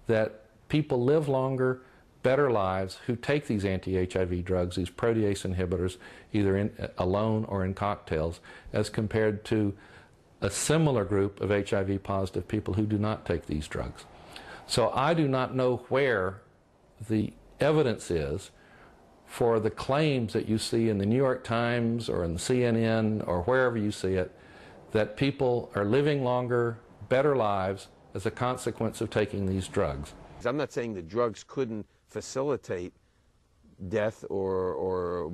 that people live longer, better lives who take these anti-HIV drugs, these protease inhibitors, either alone or in cocktails, as compared to a similar group of HIV positive people who do not take these drugs. So I do not know where the evidence is for the claims that you see in the New York Times or in the CNN or wherever you see it, that people are living longer, better lives as a consequence of taking these drugs. I'm not saying that drugs couldn't facilitate death or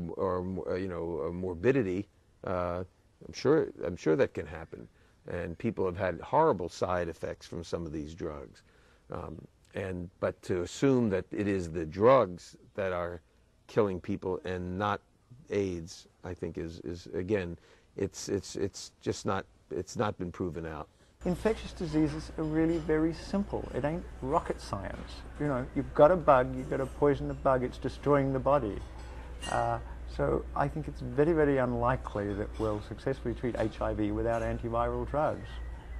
morbidity. I'm sure that can happen, and people have had horrible side effects from some of these drugs. But to assume that it is the drugs that are killing people and not AIDS, I think is again, it's just not, it's not been proven out. Infectious diseases are really very simple. It ain't rocket science. You've got a bug, you've got to poison the bug, it's destroying the body. So I think it's very, very unlikely that we'll successfully treat HIV without antiviral drugs.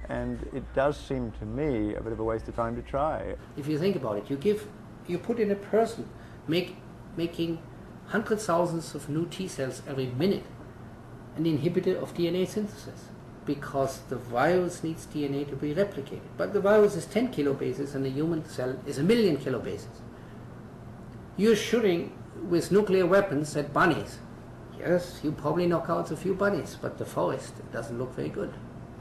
And it does seem to me a bit of a waste of time to try. If you think about it, you put in a person making hundreds of thousands of new T cells every minute, an inhibitor of DNA synthesis, because the virus needs DNA to be replicated. But the virus is 10 kilobases and the human cell is 1,000,000 kilobases. You're shooting with nuclear weapons at bunnies. Yes, you probably knock out a few bunnies, but the forest doesn't look very good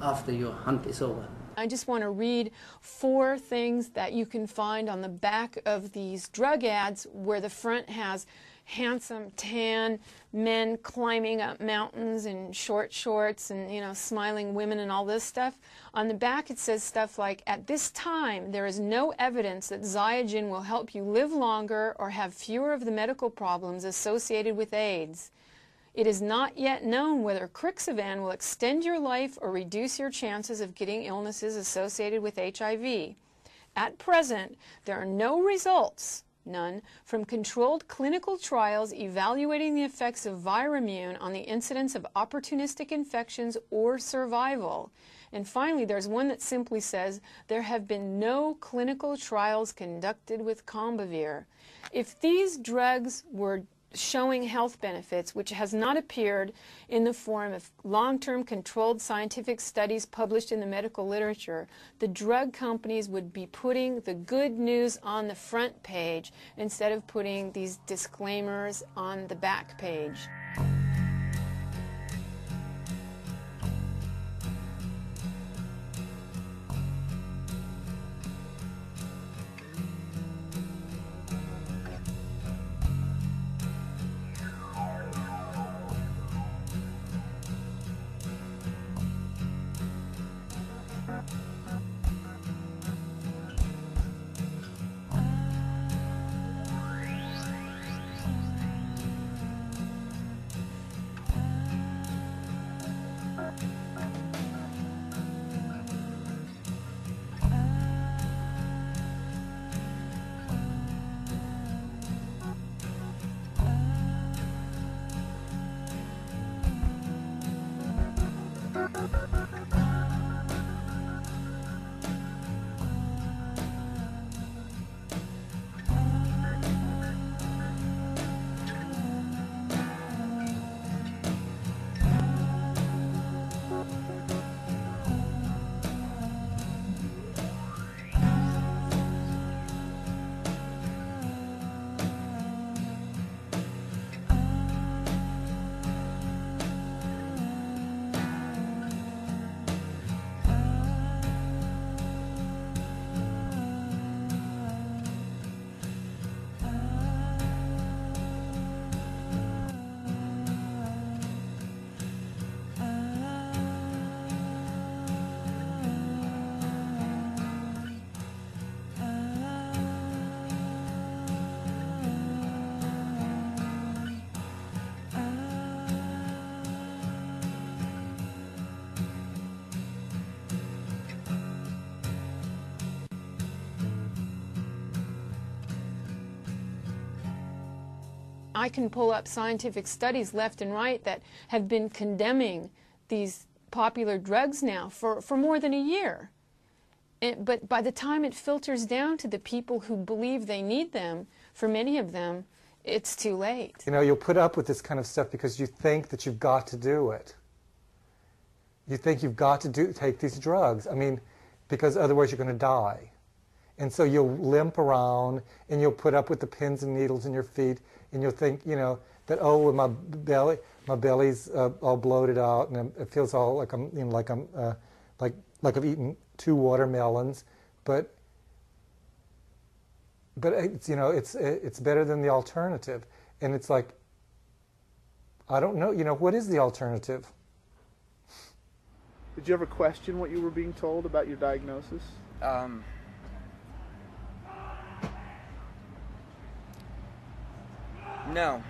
after your hunt is over. I just want to read 4 things that you can find on the back of these drug ads, where the front has handsome tan men climbing up mountains in short shorts and smiling women and all this stuff. On the back it says stuff like, at this time there is no evidence that Zyogen will help you live longer or have fewer of the medical problems associated with AIDS. It is not yet known whether Crixivan will extend your life or reduce your chances of getting illnesses associated with HIV. At present, there are no results, none, from controlled clinical trials evaluating the effects of Viramune on the incidence of opportunistic infections or survival. And finally, there's one that simply says, there have been no clinical trials conducted with Combivir. If these drugs were showing health benefits, which has not appeared in the form of long-term controlled scientific studies published in the medical literature, the drug companies would be putting the good news on the front page instead of putting these disclaimers on the back page. I can pull up scientific studies left and right that have been condemning these popular drugs now for more than a year. But by the time it filters down to the people who believe they need them, for many of them, it's too late. You know, you'll put up with this kind of stuff because you think that you've got to do it. You think you've got to take these drugs. I mean, because otherwise you're going to die. And so you'll limp around and you'll put up with the pins and needles in your feet, and you'll think, you know, that, oh, my belly's all bloated out, and it feels all like I'm, you know, like I've eaten 2 watermelons, but it's, you know, it's better than the alternative. And it's like, I don't know, you know, what is the alternative? Did you ever question what you were being told about your diagnosis? No.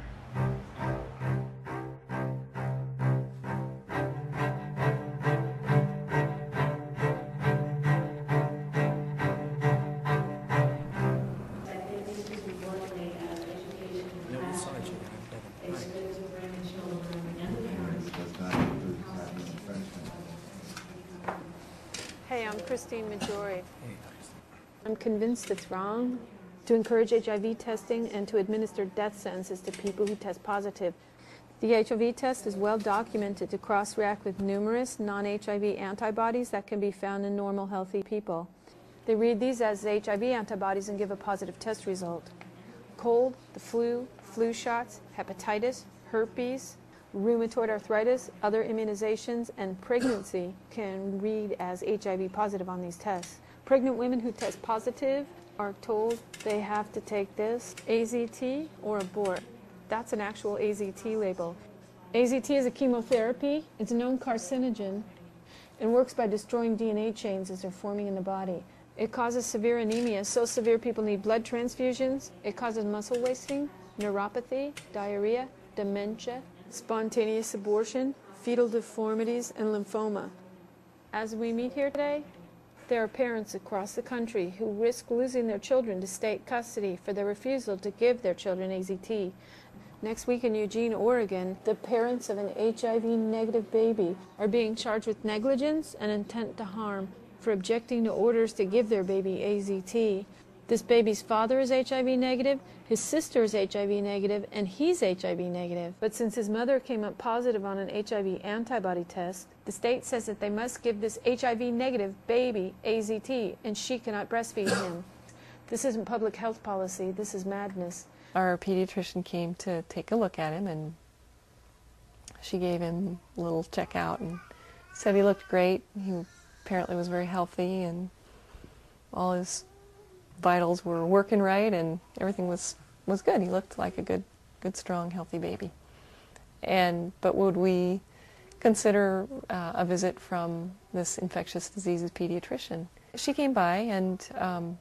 Hey, I'm Christine Majori. I'm convinced it's wrong to encourage HIV testing and to administer death sentences to people who test positive. The HIV test is well documented to cross-react with numerous non-HIV antibodies that can be found in normal, healthy people. They read these as HIV antibodies and give a positive test result. Cold, the flu, flu shots, hepatitis, herpes, rheumatoid arthritis, other immunizations, and pregnancy can read as HIV positive on these tests. Pregnant women who test positive are told they have to take this, AZT, or abort. That's an actual AZT label. AZT is a chemotherapy. It's a known carcinogen and works by destroying DNA chains as they're forming in the body. It causes severe anemia, so severe people need blood transfusions. It causes muscle wasting, neuropathy, diarrhea, dementia, spontaneous abortion, fetal deformities, and lymphoma. As we meet here today, there are parents across the country who risk losing their children to state custody for their refusal to give their children AZT. Next week in Eugene, Oregon, the parents of an HIV-negative baby are being charged with negligence and intent to harm for objecting to orders to give their baby AZT. This baby's father is HIV-negative, his sister is HIV-negative, and he's HIV-negative. But since his mother came up positive on an HIV antibody test, the state says that they must give this HIV-negative baby AZT, and she cannot breastfeed him. This isn't public health policy, this is madness. Our pediatrician came to take a look at him, and she gave him a little checkout and said he looked great. He apparently was very healthy, and all his vitals were working right, and everything was good. He looked like a good, strong, healthy baby. But would we consider a visit from this infectious diseases pediatrician? She came by and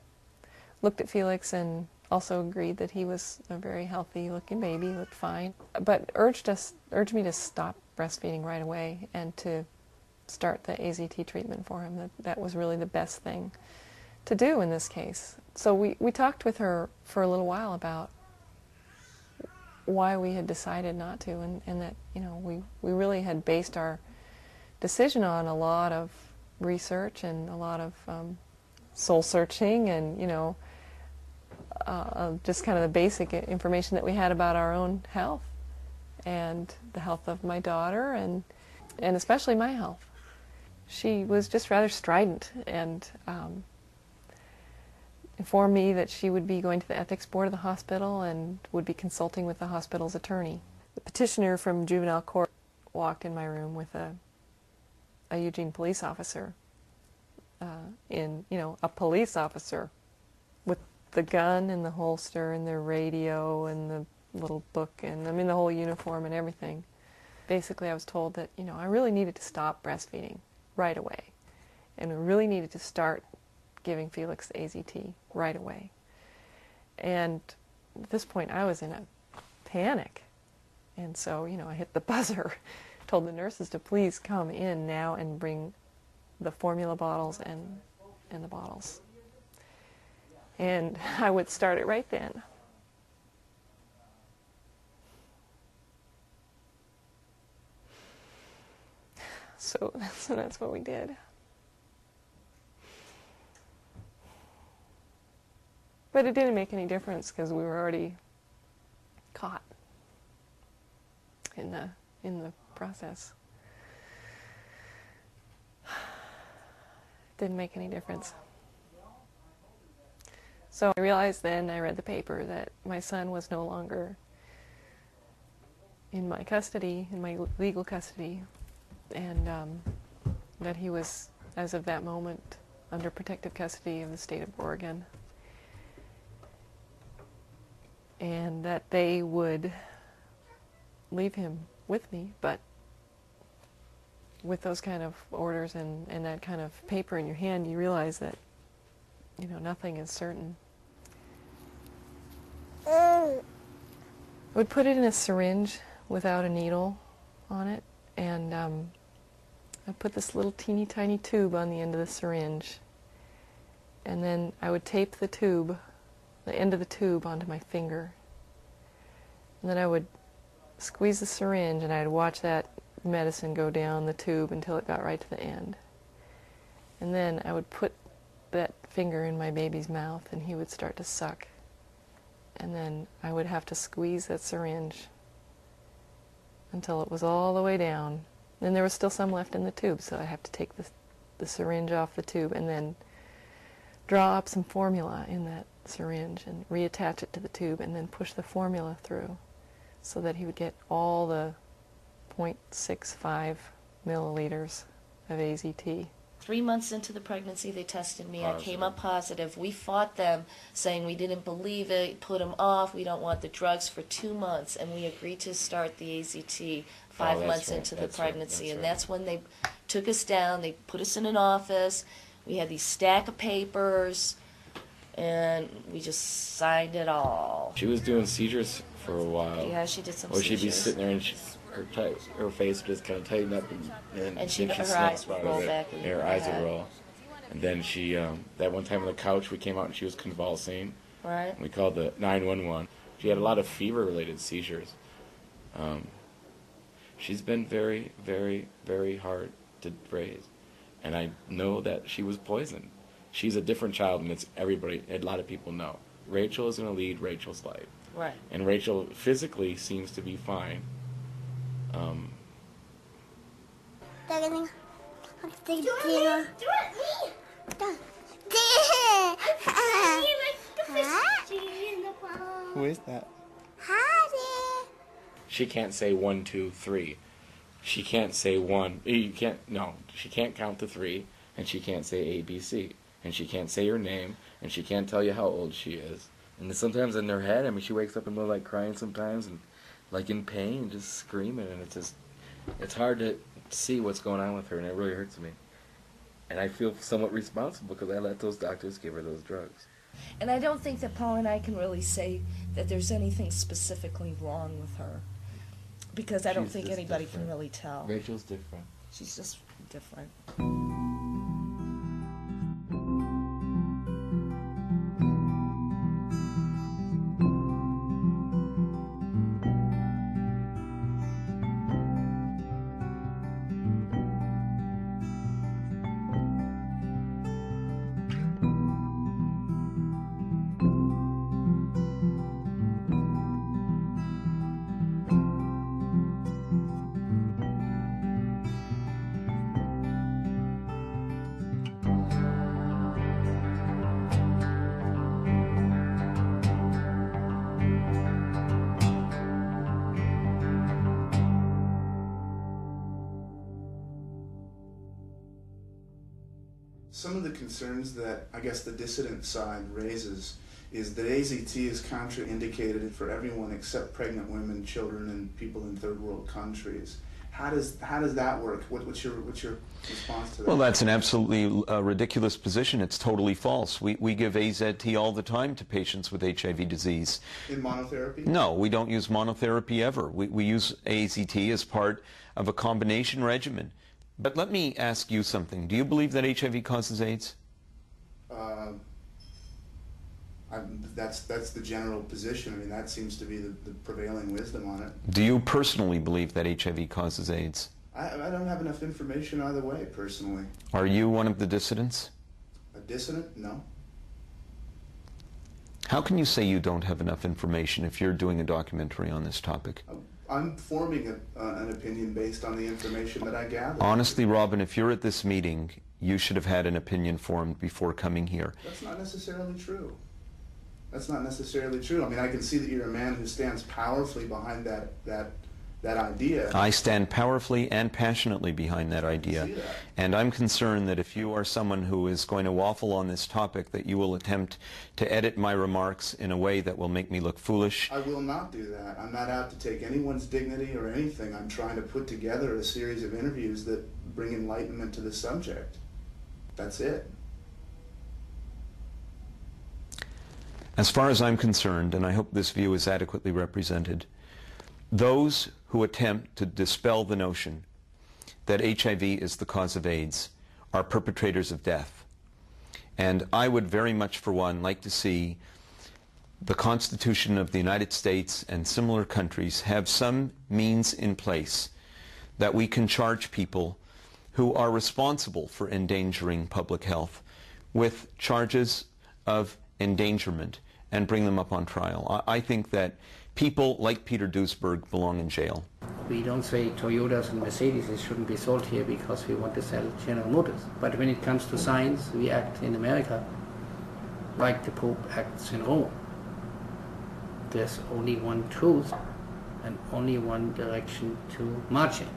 looked at Felix and also agreed that he was a very healthy-looking baby, looked fine, but urged me to stop breastfeeding right away and to start the AZT treatment for him. That was really the best thing to do in this case. So we talked with her for a little while about why we had decided not to, and that, you know, we really had based our decision on a lot of research and a lot of soul searching and, you know, just kind of the basic information that we had about our own health and the health of my daughter and especially my health. She was just rather strident and informed me that she would be going to the ethics board of the hospital and would be consulting with the hospital's attorney. The petitioner from juvenile court walked in my room with a Eugene police officer, a police officer with the gun and the holster and the radio and the little book and, I mean, the whole uniform and everything. Basically, I was told that, you know, I really needed to stop breastfeeding right away, and I really needed to start giving Felix the AZT right away. And at this point, I was in a panic. And so, you know, I hit the buzzer, told the nurses to please come in now and bring the formula bottles and the bottles. And I would start it right then. So that's what we did. But it didn't make any difference because we were already caught in the process. Didn't make any difference. So I realized then, I read the paper, that my son was no longer in my custody, in my legal custody, and that he was, as of that moment, under protective custody of the state of Oregon. And that they would leave him with me, but with those kind of orders and that kind of paper in your hand, you realize that, you know, nothing is certain. I would put it in a syringe without a needle on it, and I'd put this little teeny tiny tube on the end of the syringe, and then I would tape the tube, the end of the tube, onto my finger. And then I would squeeze the syringe and I'd watch that medicine go down the tube until it got right to the end. And then I would put that finger in my baby's mouth and he would start to suck. And then I would have to squeeze that syringe until it was all the way down. Then there was still some left in the tube, so I'd have to take the syringe off the tube and then draw up some formula in that syringe and reattach it to the tube and then push the formula through so that he would get all the 0.65 milliliters of AZT. 3 months into the pregnancy, they tested me. I came up positive. We fought them, saying we didn't believe it, put them off, we don't want the drugs for 2 months, and we agreed to start the AZT 5 months into the pregnancy. And that's when they took us down, they put us in an office, we had these stack of papers, and we just signed it all. She was doing seizures for a while. Yeah, she did some Or she'd be seizures. sitting there and her face would just kind of tighten up, and her snap eyes would out roll of it. back. And her eyes would roll. And then she, that one time on the couch, we came out and she was convulsing. Right. We called the 911. She had a lot of fever-related seizures. She's been very, very, very hard to raise. And I know that she was poisoned. She's a different child, and it's everybody, a lot of people know. Rachel is going to lead Rachel's life. Right. And Rachel physically seems to be fine. Who is that? She can't say 1, 2, 3. She can't say one. You can't. No, she can't count to 3, and she can't say ABC, and she can't say her name, and she can't tell you how old she is. And sometimes in her head, I mean, she wakes up in the middle like crying sometimes, and like in pain, just screaming, and it's hard to see what's going on with her, and it really hurts me. And I feel somewhat responsible because I let those doctors give her those drugs. And I don't think that Paul and I can really say that there's anything specifically wrong with her, because I don't think anybody can really tell. Rachel's different. She's just different. Some of the concerns that I guess the dissident side raises is that AZT is contraindicated for everyone except pregnant women, children, and people in third world countries. How does that work? What's your response to that? Well, that's an absolutely ridiculous position. It's totally false. We give AZT all the time to patients with HIV disease. In monotherapy? No, we don't use monotherapy ever. We use AZT as part of a combination regimen. But let me ask you something. Do you believe that HIV causes AIDS? That's the general position. I mean, that seems to be the prevailing wisdom on it. Do you personally believe that HIV causes AIDS? I don't have enough information either way, personally. Are you one of the dissidents? A dissident? No. How can you say you don't have enough information if you're doing a documentary on this topic? I'm forming an opinion based on the information that I gather. Honestly, Robin, if you're at this meeting, you should have had an opinion formed before coming here. That's not necessarily true. That's not necessarily true. I mean, I can see that you're a man who stands powerfully behind that idea. I stand powerfully and passionately behind that idea. I see that. And I'm concerned that if you are someone who is going to waffle on this topic, that you will attempt to edit my remarks in a way that will make me look foolish. I will not do that. I'm not out to take anyone's dignity or anything. I'm trying to put together a series of interviews that bring enlightenment to the subject. That's it. As far as I'm concerned, and I hope this view is adequately represented, those who attempt to dispel the notion that HIV is the cause of AIDS are perpetrators of death. And I would very much, for one, like to see the Constitution of the United States and similar countries have some means in place that we can charge people who are responsible for endangering public health with charges of endangerment and bring them up on trial. I think that people like Peter Duisberg belong in jail. We don't say Toyotas and Mercedes shouldn't be sold here because we want to sell General Motors. But when it comes to science, we act in America like the Pope acts in Rome. There's only one truth and only one direction to march in.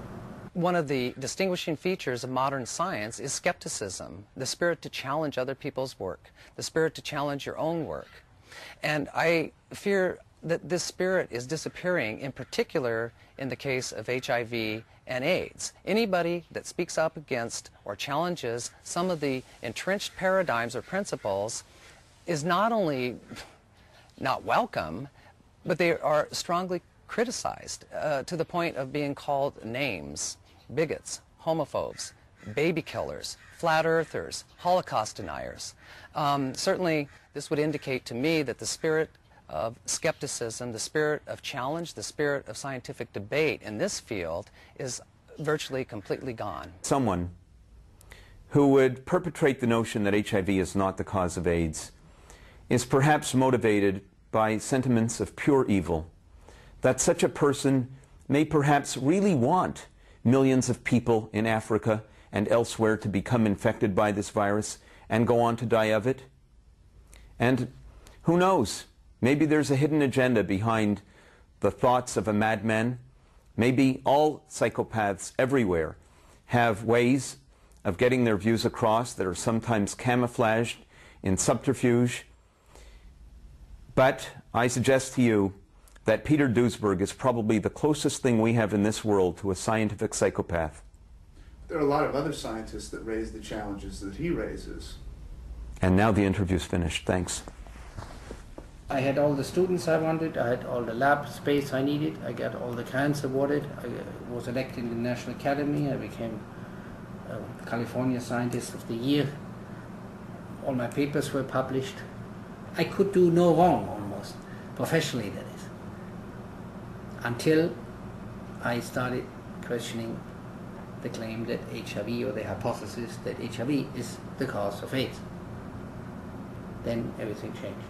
One of the distinguishing features of modern science is skepticism, the spirit to challenge other people's work, the spirit to challenge your own work. And I fear that this spirit is disappearing, in particular in the case of HIV and AIDS. Anybody that speaks up against or challenges some of the entrenched paradigms or principles is not only not welcome, but they are strongly criticized to the point of being called names: bigots, homophobes, baby killers, flat earthers, Holocaust deniers. Certainly, this would indicate to me that the spirit of skepticism, the spirit of challenge, the spirit of scientific debate in this field is virtually completely gone. Someone who would perpetrate the notion that HIV is not the cause of AIDS is perhaps motivated by sentiments of pure evil, that such a person may perhaps really want millions of people in Africa and elsewhere to become infected by this virus and go on to die of it. And who knows, maybe there's a hidden agenda behind the thoughts of a madman. Maybe all psychopaths everywhere have ways of getting their views across that are sometimes camouflaged in subterfuge. But I suggest to you that Peter Duesberg is probably the closest thing we have in this world to a scientific psychopath. There are a lot of other scientists that raise the challenges that he raises. And now the interview's finished. Thanks. I had all the students I wanted, I had all the lab space I needed, I got all the grants awarded, I was elected in the National Academy, I became California Scientist of the Year, all my papers were published. I could do no wrong almost, professionally that is, until I started questioning the claim that HIV, or the hypothesis that HIV is the cause of AIDS. Then everything changed.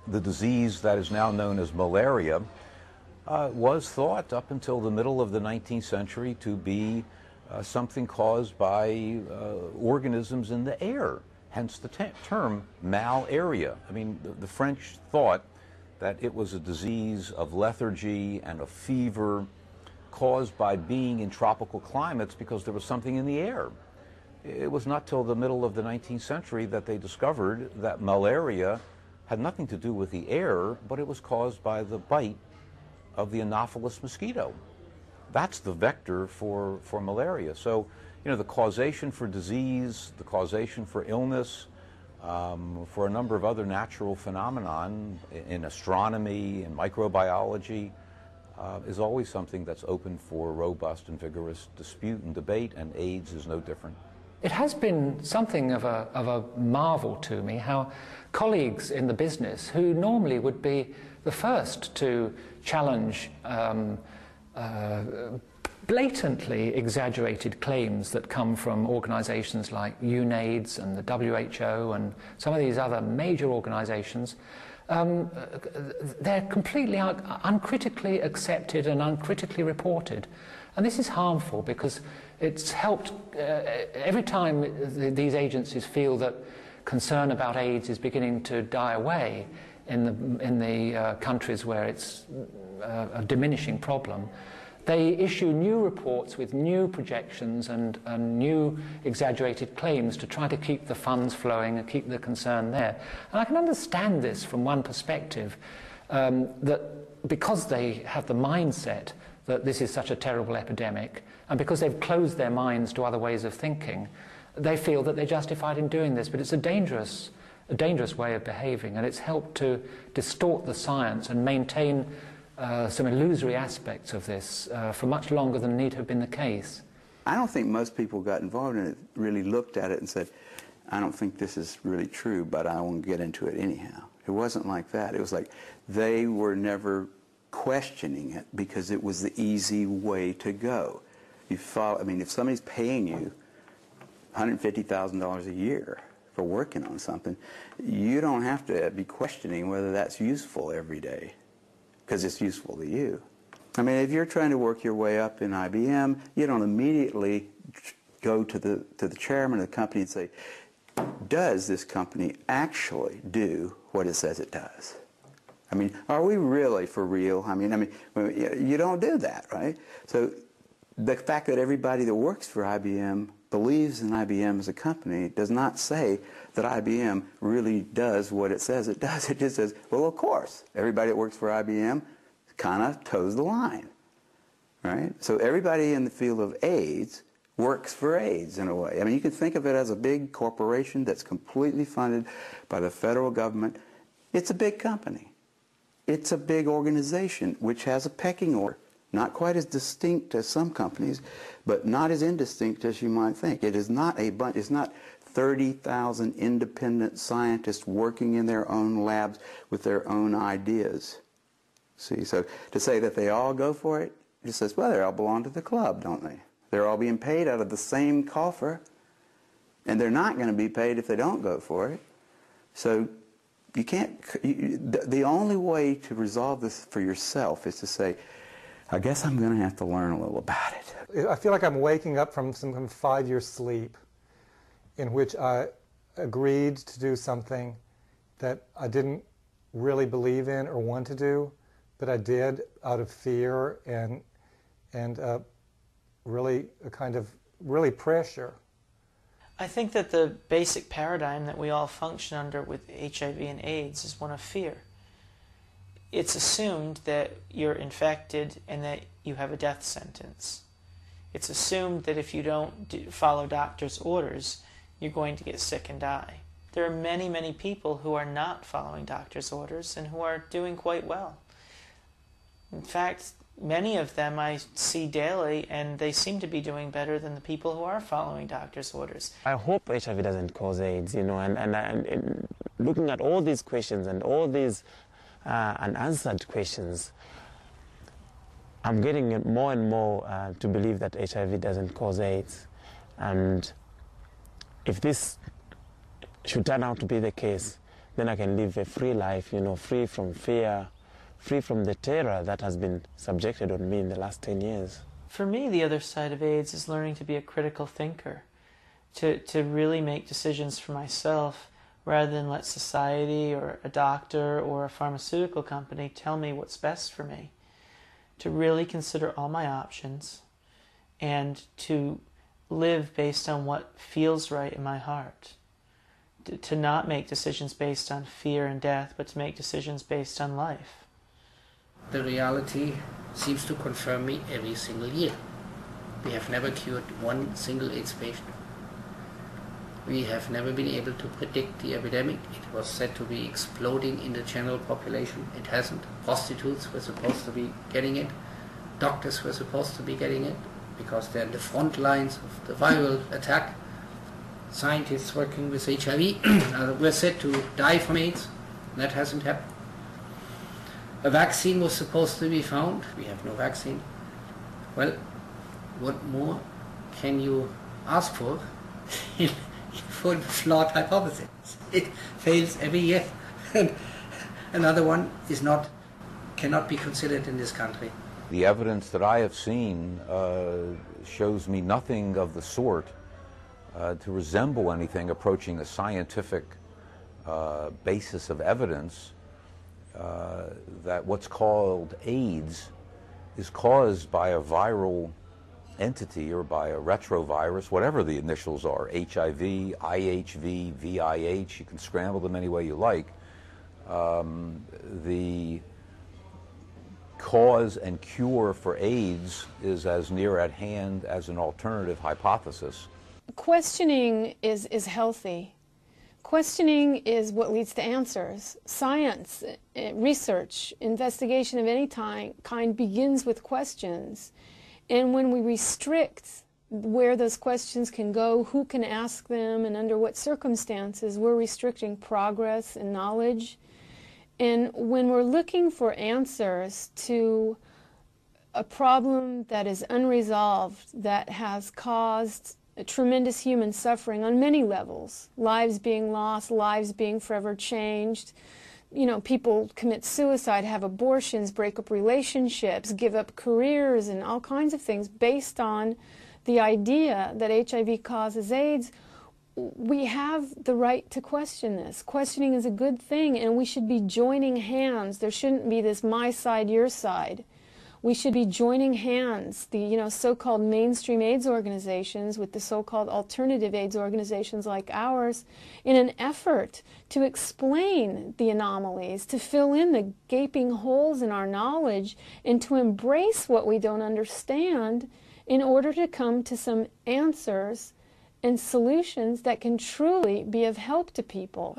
The disease that is now known as malaria was thought up until the middle of the 19th century to be something caused by organisms in the air, hence the term malaria. I mean, the French thought that it was a disease of lethargy and of fever caused by being in tropical climates because there was something in the air. It was not till the middle of the 19th century that they discovered that malaria had nothing to do with the air, but it was caused by the bite of the Anopheles mosquito. That's the vector for malaria. So, you know, the causation for disease, the causation for illness, for a number of other natural phenomenon in astronomy and microbiology is always something that's open for robust and vigorous dispute and debate, and AIDS is no different. It has been something of a marvel to me how colleagues in the business, who normally would be the first to challenge blatantly exaggerated claims that come from organizations like UNAIDS and the WHO and some of these other major organizations, they're completely uncritically accepted and uncritically reported. And this is harmful because it's helped every time these agencies feel that concern about AIDS is beginning to die away in the countries where it's a diminishing problem. They issue new reports with new projections and new exaggerated claims to try to keep the funds flowing and keep the concern there. And I can understand this from one perspective, that because they have the mindset that this is such a terrible epidemic, and because they've closed their minds to other ways of thinking, they feel that they're justified in doing this. But it's a dangerous way of behaving, and it's helped to distort the science and maintain some illusory aspects of this for much longer than need have been the case. I don't think most people got involved in it, really looked at it and said, I don't think this is really true, but I won't get into it anyhow. It wasn't like that. It was like they were never questioning it because it was the easy way to go. You follow, I mean, if somebody's paying you $150,000 a year for working on something, you don't have to be questioning whether that's useful every day because it's useful to you. I mean, if you're trying to work your way up in IBM, you don't immediately go to the chairman of the company and say, does this company actually do what it says it does? I mean, are we really for real? I mean, you don't do that, right? So the fact that everybody that works for IBM believes in IBM as a company does not say that IBM really does what it says it does. It just says, well, of course, everybody that works for IBM kind of toes the line, right? So everybody in the field of AIDS works for AIDS in a way. I mean, you can think of it as a big corporation that's completely funded by the federal government. It's a big company. It's a big organization which has a pecking order. Not quite as distinct as some companies, but not as indistinct as you might think. It is not a bunch, it's not 30,000 independent scientists working in their own labs with their own ideas. See, so to say that they all go for it, it says, well, they all belong to the club, don't they? They're all being paid out of the same coffer, and they're not going to be paid if they don't go for it. So you can't, the only way to resolve this for yourself is to say, I guess I'm going to have to learn a little about it. I feel like I'm waking up from some 5-year sleep in which I agreed to do something that I didn't really believe in or want to do, but I did out of fear and really a kind of pressure. I think that the basic paradigm that we all function under with HIV and AIDS is one of fear. It's assumed that you're infected and that you have a death sentence. It's assumed that if you don't follow doctor's orders, you're going to get sick and die. There are many, many people who are not following doctor's orders and who are doing quite well. In fact, many of them I see daily, and they seem to be doing better than the people who are following doctor's orders. I hope HIV doesn't cause AIDS, you know, and looking at all these questions and all these unanswered questions, I'm getting more and more to believe that HIV doesn't cause AIDS. And if this should turn out to be the case, then I can live a free life, you know, free from fear, free from the terror that has been subjected on me in the last 10 years. For me, the other side of AIDS is learning to be a critical thinker, to really make decisions for myself rather than let society or a doctor or a pharmaceutical company tell me what's best for me. To really consider all my options and to live based on what feels right in my heart. To not make decisions based on fear and death, but to make decisions based on life. The reality seems to confirm me every single year. We have never cured one single AIDS patient. We have never been able to predict the epidemic. It was said to be exploding in the general population. It hasn't. Prostitutes were supposed to be getting it. Doctors were supposed to be getting it because they're in the front lines of the viral attack. Scientists working with HIV were said to die from AIDS. That hasn't happened. A vaccine was supposed to be found. We have no vaccine. Well, what more can you ask for for the flawed hypothesis? It fails every year. And another one cannot be considered in this country. The evidence that I have seen shows me nothing of the sort to resemble anything approaching a scientific basis of evidence that what's called AIDS is caused by a viral entity or by a retrovirus, whatever the initials are, HIV, IHV, VIH, you can scramble them any way you like. The cause and cure for AIDS is as near at hand as an alternative hypothesis. Questioning is healthy. Questioning is what leads to answers. Science, research, investigation of any kind begins with questions. And when we restrict where those questions can go, who can ask them, and under what circumstances, we're restricting progress and knowledge. And when we're looking for answers to a problem that is unresolved, that has caused tremendous human suffering on many levels, lives being lost, lives being forever changed, you know, people commit suicide, have abortions, break up relationships, give up careers, and all kinds of things based on the idea that HIV causes AIDS. We have the right to question this. Questioning is a good thing, and we should be joining hands. There shouldn't be this my side, your side. We should be joining hands, the so-called mainstream AIDS organizations with the so-called alternative AIDS organizations like ours, in an effort to explain the anomalies, to fill in the gaping holes in our knowledge, and to embrace what we don't understand in order to come to some answers and solutions that can truly be of help to people.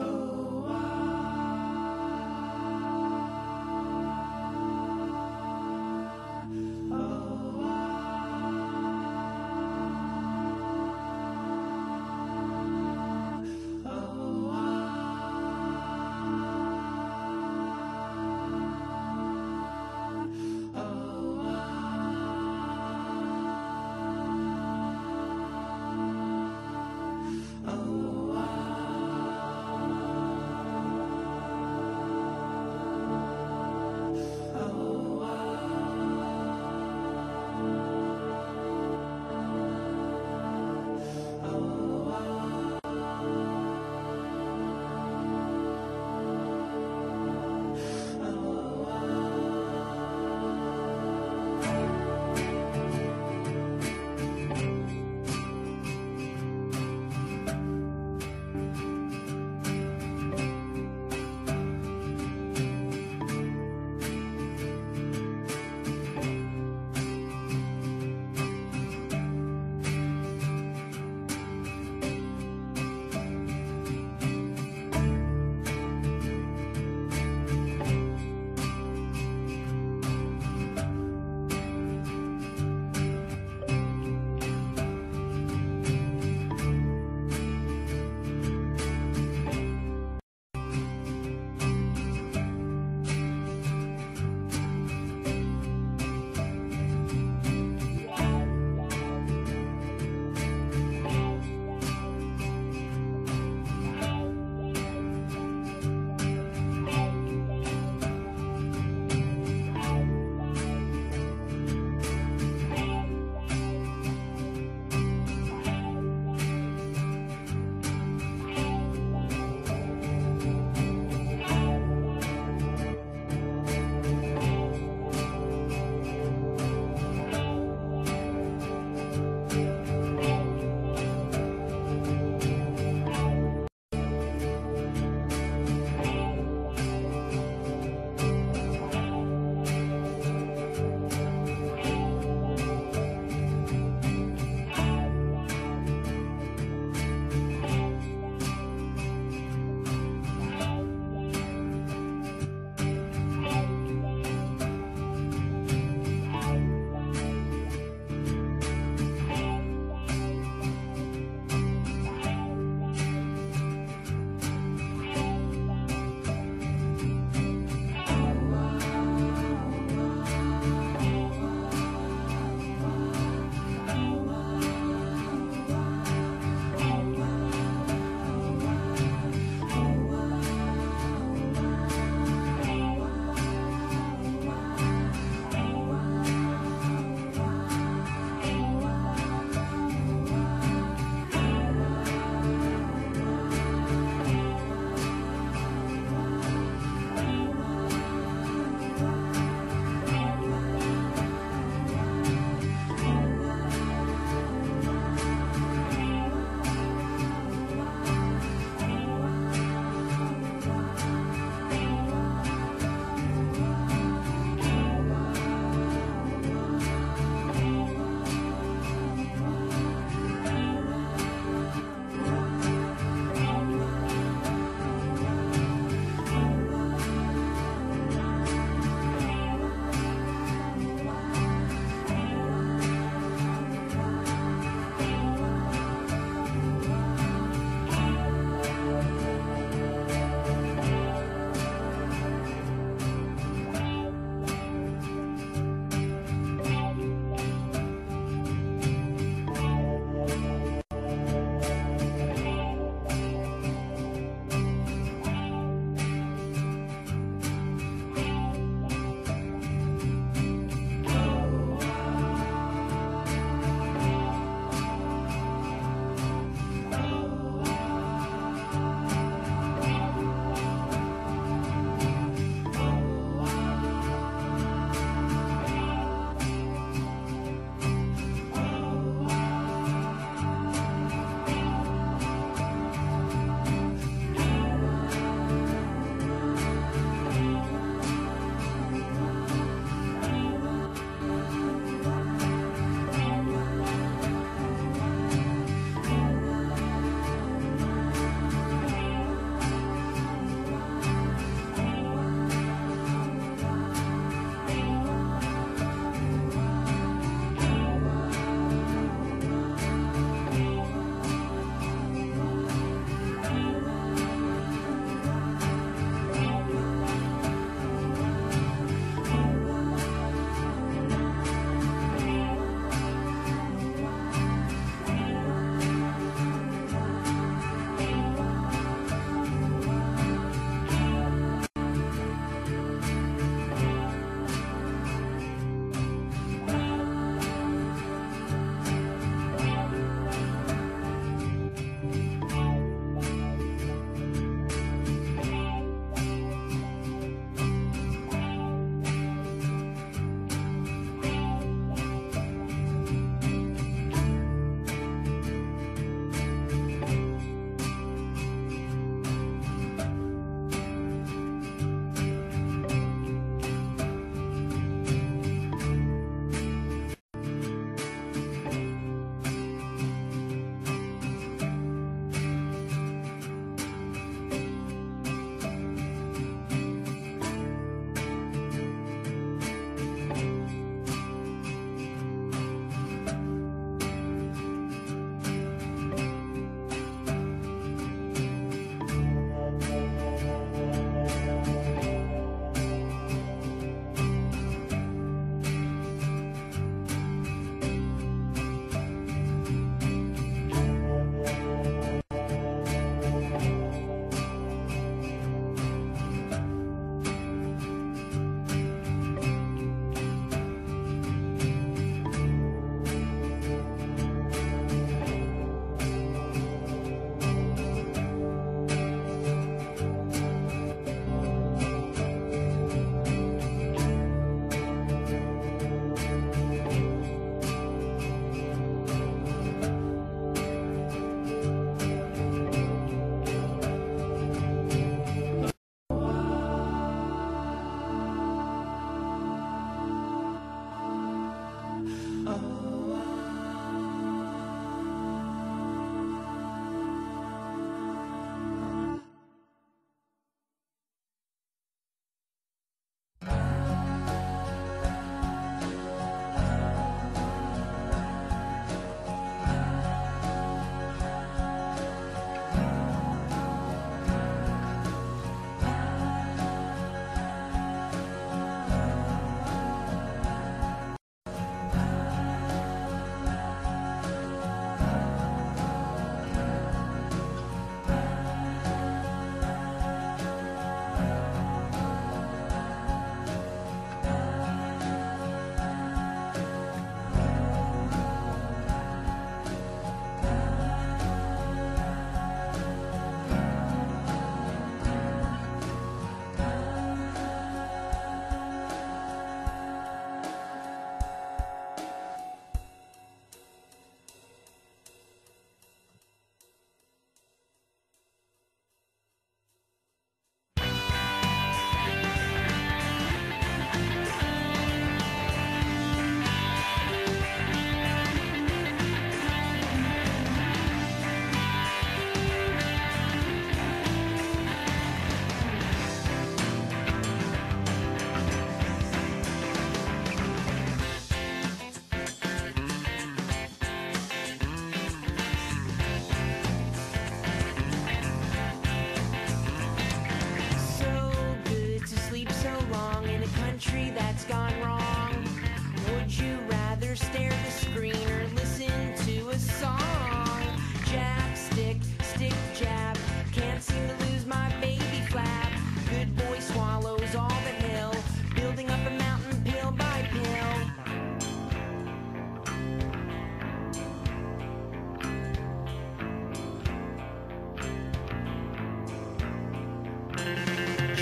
stick jab. Can't seem to lose my baby flap. Good boy swallows all the hill, building up a mountain pill by pill.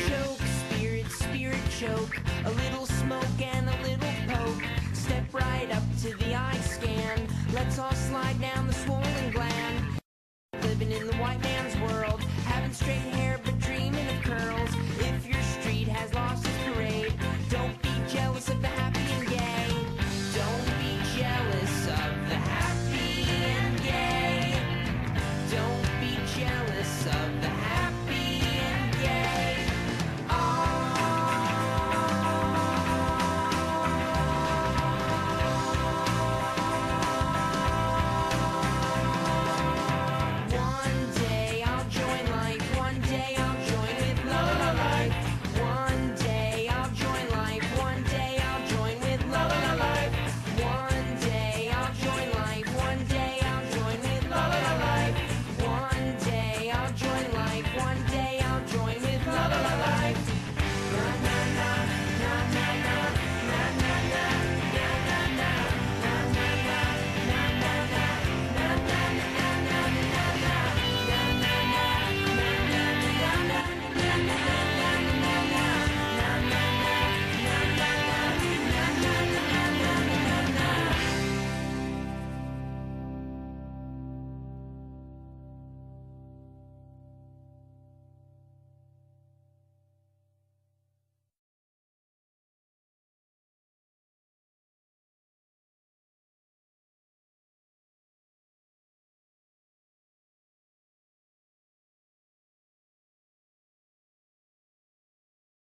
Choke, spirit choke, a little smoke and a little poke. Step right up to the eye scan. Let's all slide down the swollen gland.